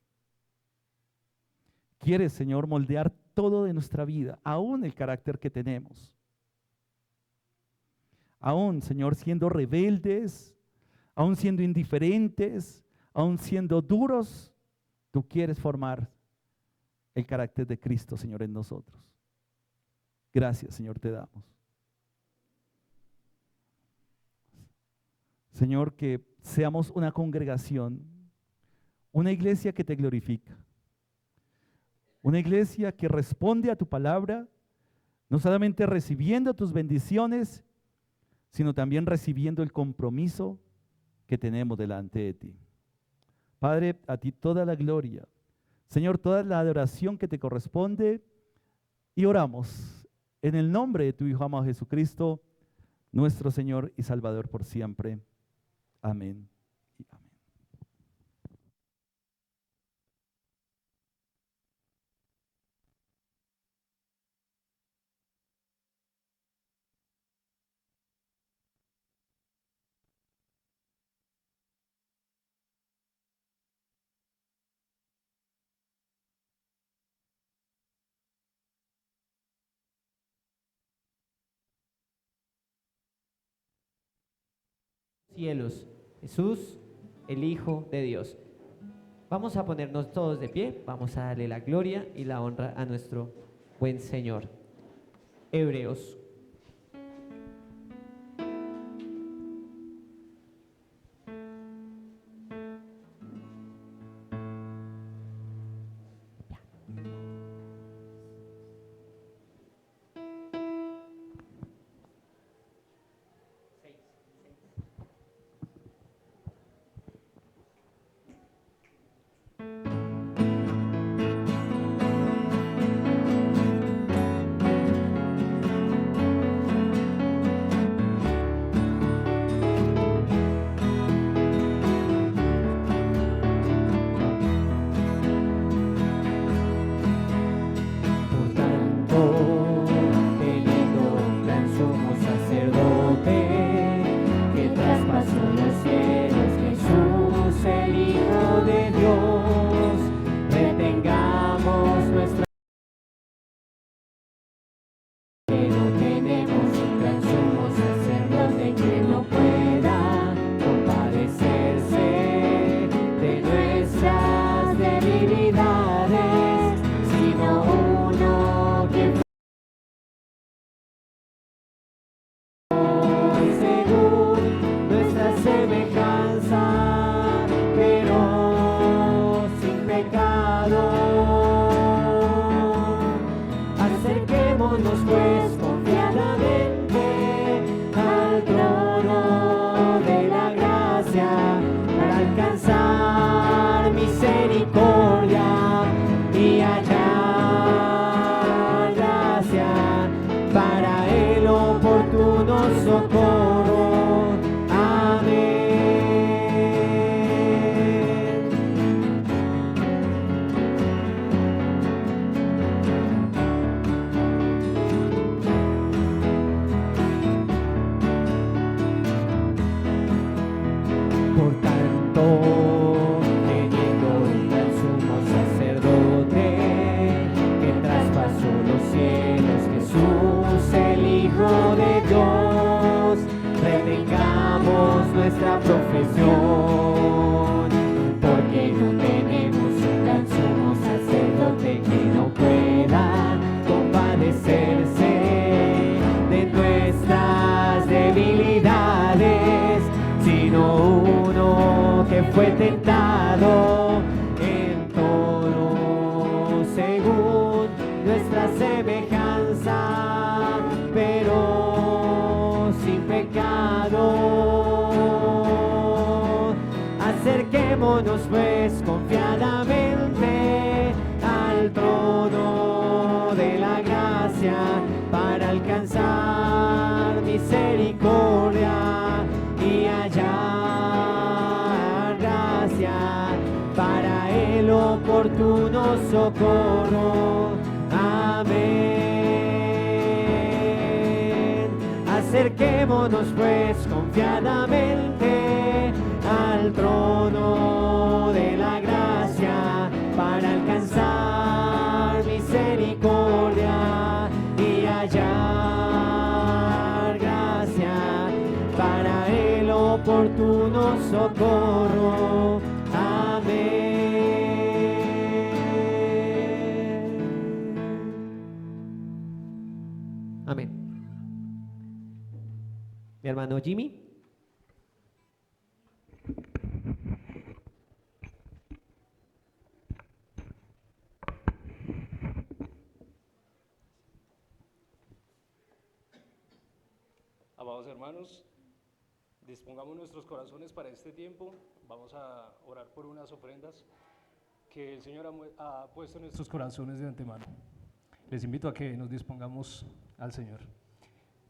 B: Quieres, Señor, moldear todo de nuestra vida, aún el carácter que tenemos. Aún, Señor, siendo rebeldes, aún siendo indiferentes, aún siendo duros, Tú quieres formar el carácter de Cristo, Señor, en nosotros. Gracias, Señor, te damos. Señor, que seamos una congregación, una iglesia que te glorifica, una iglesia que responde a tu palabra, no solamente recibiendo tus bendiciones, sino también recibiendo el compromiso que tenemos delante de ti. Padre, a ti toda la gloria, Señor, toda la adoración que te corresponde, y oramos en el nombre de tu Hijo amado Jesucristo, nuestro Señor y Salvador por siempre. Amén y amén.
A: Cielos, Jesús, el Hijo de Dios. Vamos a ponernos todos de pie, vamos a darle la gloria y la honra a nuestro buen Señor. Hebreos.
C: Fue tentado en todo según nuestra semejanza, pero sin pecado. Acerquémonos pues confiadamente al trono de la gracia para alcanzar misericordia y hallar para el oportuno socorro. Amén. Acerquémonos pues confiadamente al trono de la gracia para alcanzar misericordia y hallar gracia para el oportuno socorro. Amén.
A: hermano Jimmy.
D: Amados hermanos, dispongamos nuestros corazones para este tiempo. Vamos a orar por unas ofrendas que el Señor ha puesto en nuestros corazones de antemano. Les invito a que nos dispongamos al Señor.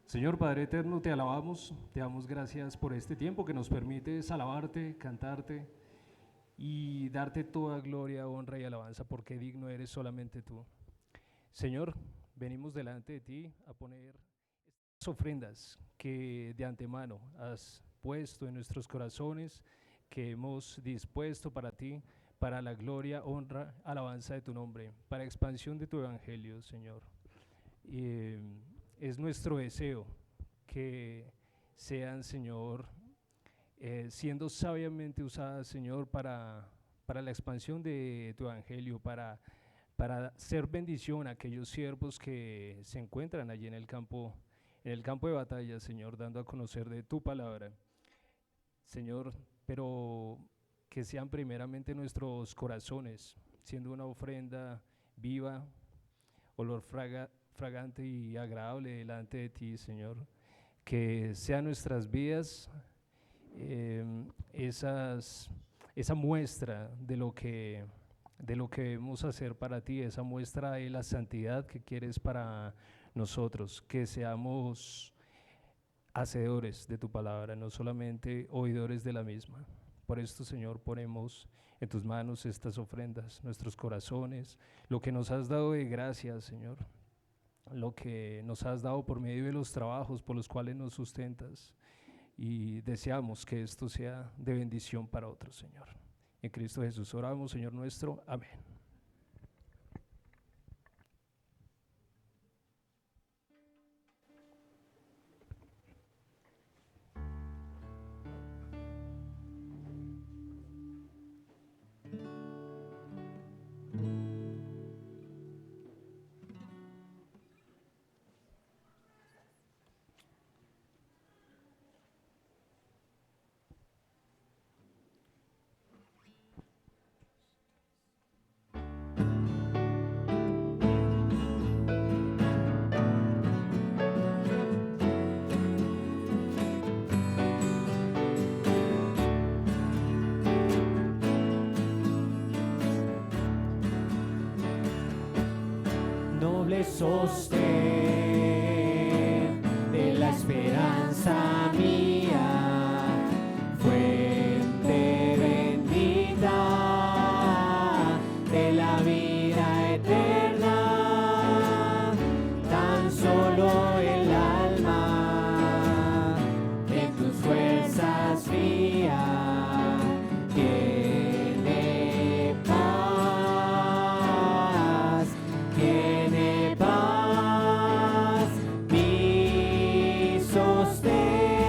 D: Señor Padre eterno, te alabamos, te damos gracias por este tiempo que nos permites alabarte, cantarte y darte toda gloria, honra y alabanza, porque digno eres solamente tú. Señor, venimos delante de ti a poner estas ofrendas que de antemano has puesto en nuestros corazones, que hemos dispuesto para ti, para la gloria, honra, alabanza de tu nombre, para expansión de tu evangelio, Señor. Es nuestro deseo que sean, Señor, siendo sabiamente usadas, Señor, para la expansión de tu evangelio, para ser bendición a aquellos siervos que se encuentran allí en el campo de batalla, Señor, dando a conocer de tu palabra, Señor, pero que sean primeramente nuestros corazones, siendo una ofrenda viva, olor fragante y agradable delante de ti, Señor. Que sean nuestras vidas esa muestra de lo que debemos hacer para ti, esa muestra de la santidad que quieres para nosotros, que seamos hacedores de tu palabra, no solamente oidores de la misma. Por esto, Señor, ponemos en tus manos estas ofrendas, nuestros corazones, lo que nos has dado de gracia, Señor, lo que nos has dado por medio de los trabajos por los cuales nos sustentas, y deseamos que esto sea de bendición para otros, Señor. En Cristo Jesús oramos, Señor nuestro. Amén.
C: Noble sostén de la esperanza mía, fuente bendita de la vida eterna, tan solo el alma en tus fuerzas fía tiene paz, tiene paz, mi sostén.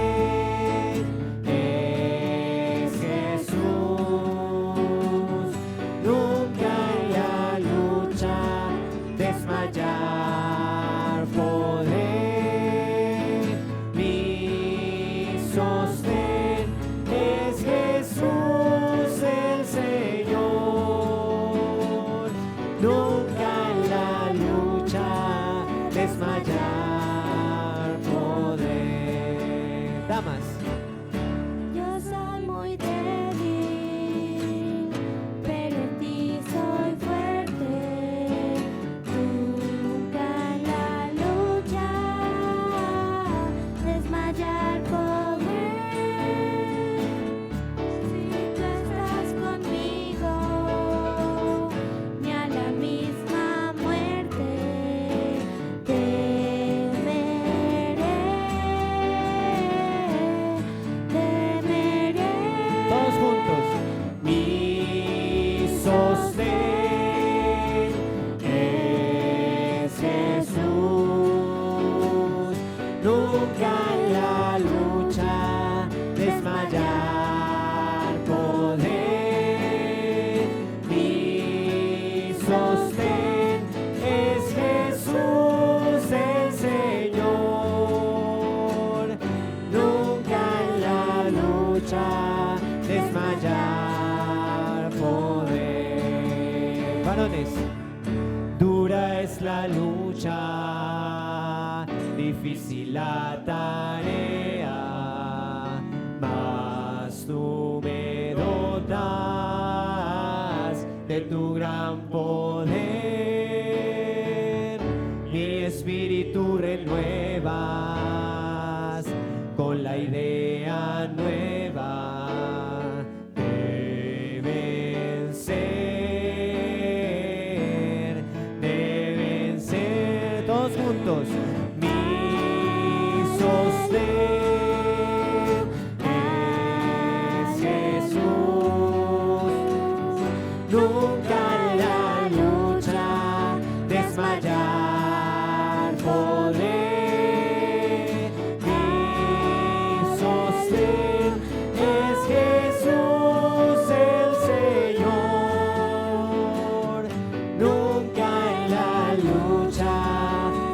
C: desmayar poder.
A: Varones,
C: Dura es la lucha, difícil la tarea, mas tú me dotas de tu gran poder. Mi espíritu renuevas con la idea nueva de vencer,
A: todos juntos.
C: mi sostén es Jesús. Nunca en la lucha desmayar poder. Mi sostén es Jesús el Señor. Nunca en la lucha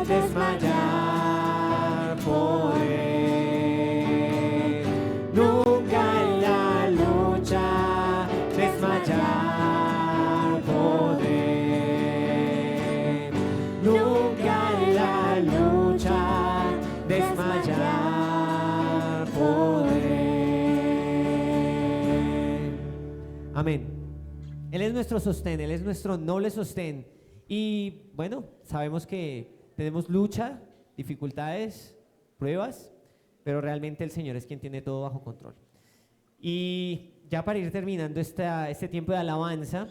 C: desmayar poder. Nunca en la lucha desmayar poder. Nunca en la lucha desmayar poder.
A: Amén. Él es nuestro sostén, Él es nuestro noble sostén. Y bueno, sabemos que tenemos lucha, dificultades, pruebas, pero realmente el Señor es quien tiene todo bajo control. Y ya para ir terminando este tiempo de alabanza,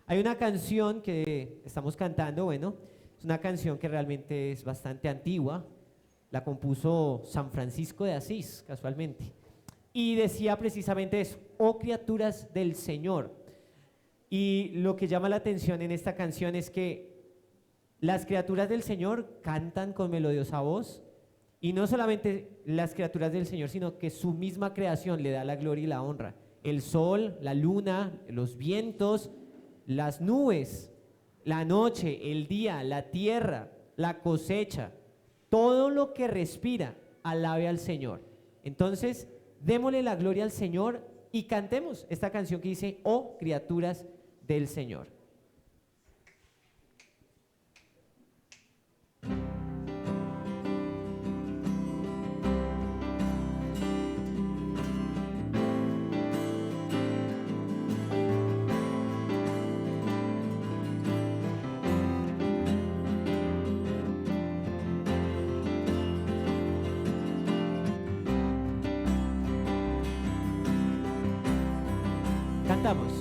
A: hay una canción que estamos cantando, bueno, es una canción que realmente es bastante antigua, la compuso San Francisco de Asís, casualmente, y decía precisamente eso: oh criaturas del Señor. Y lo que llama la atención en esta canción es que las criaturas del Señor cantan con melodiosa voz, y no solamente las criaturas del Señor, sino que su misma creación le da la gloria y la honra. El sol, la luna, los vientos, las nubes, la noche, el día, la tierra, la cosecha, todo lo que respira, alabe al Señor. Entonces, démosle la gloria al Señor y cantemos esta canción que dice: oh criaturas del Señor. Cantamos.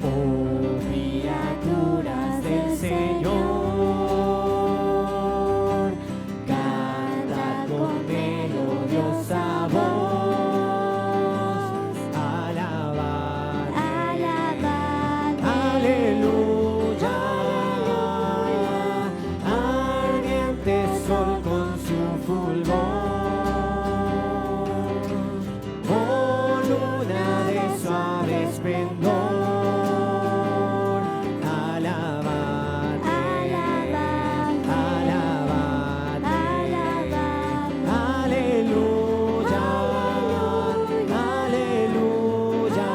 C: Oh criaturas del Señor, cantad con melodiosa voz, alabad, aleluya, ardiente sol con su fulgor. Oh luna de suave esplendor, alabate, alabate, aleluya, aleluya,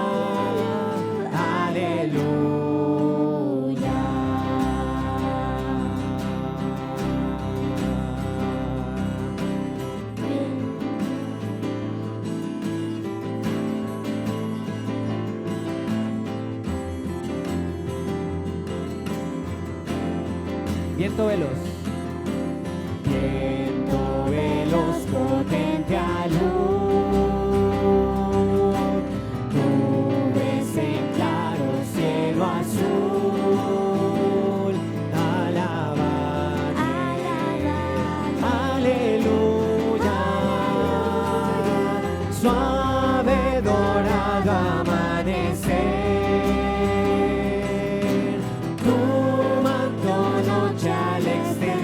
A: Viento veloz.
C: viento veloz, potente alud, nubes en claro cielo azul, alabad, aleluya, suave dorado amanecer, tu manto noche al exterior.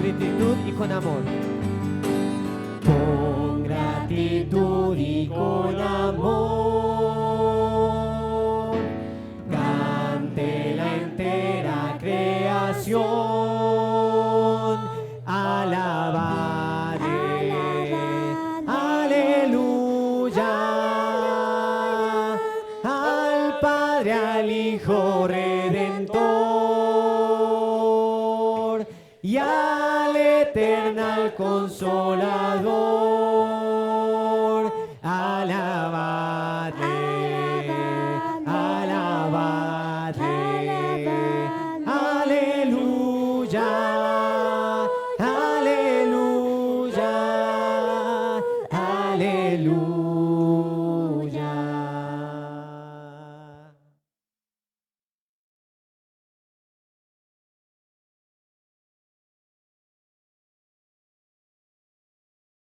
A: gratitud y con amor.
C: Con gratitud y con amor, cante la entera creación, alabadle, aleluya, al Padre, al Hijo Redentor y al Eternal Consolador, alabadle, alabadle, aleluya, aleluya, aleluya.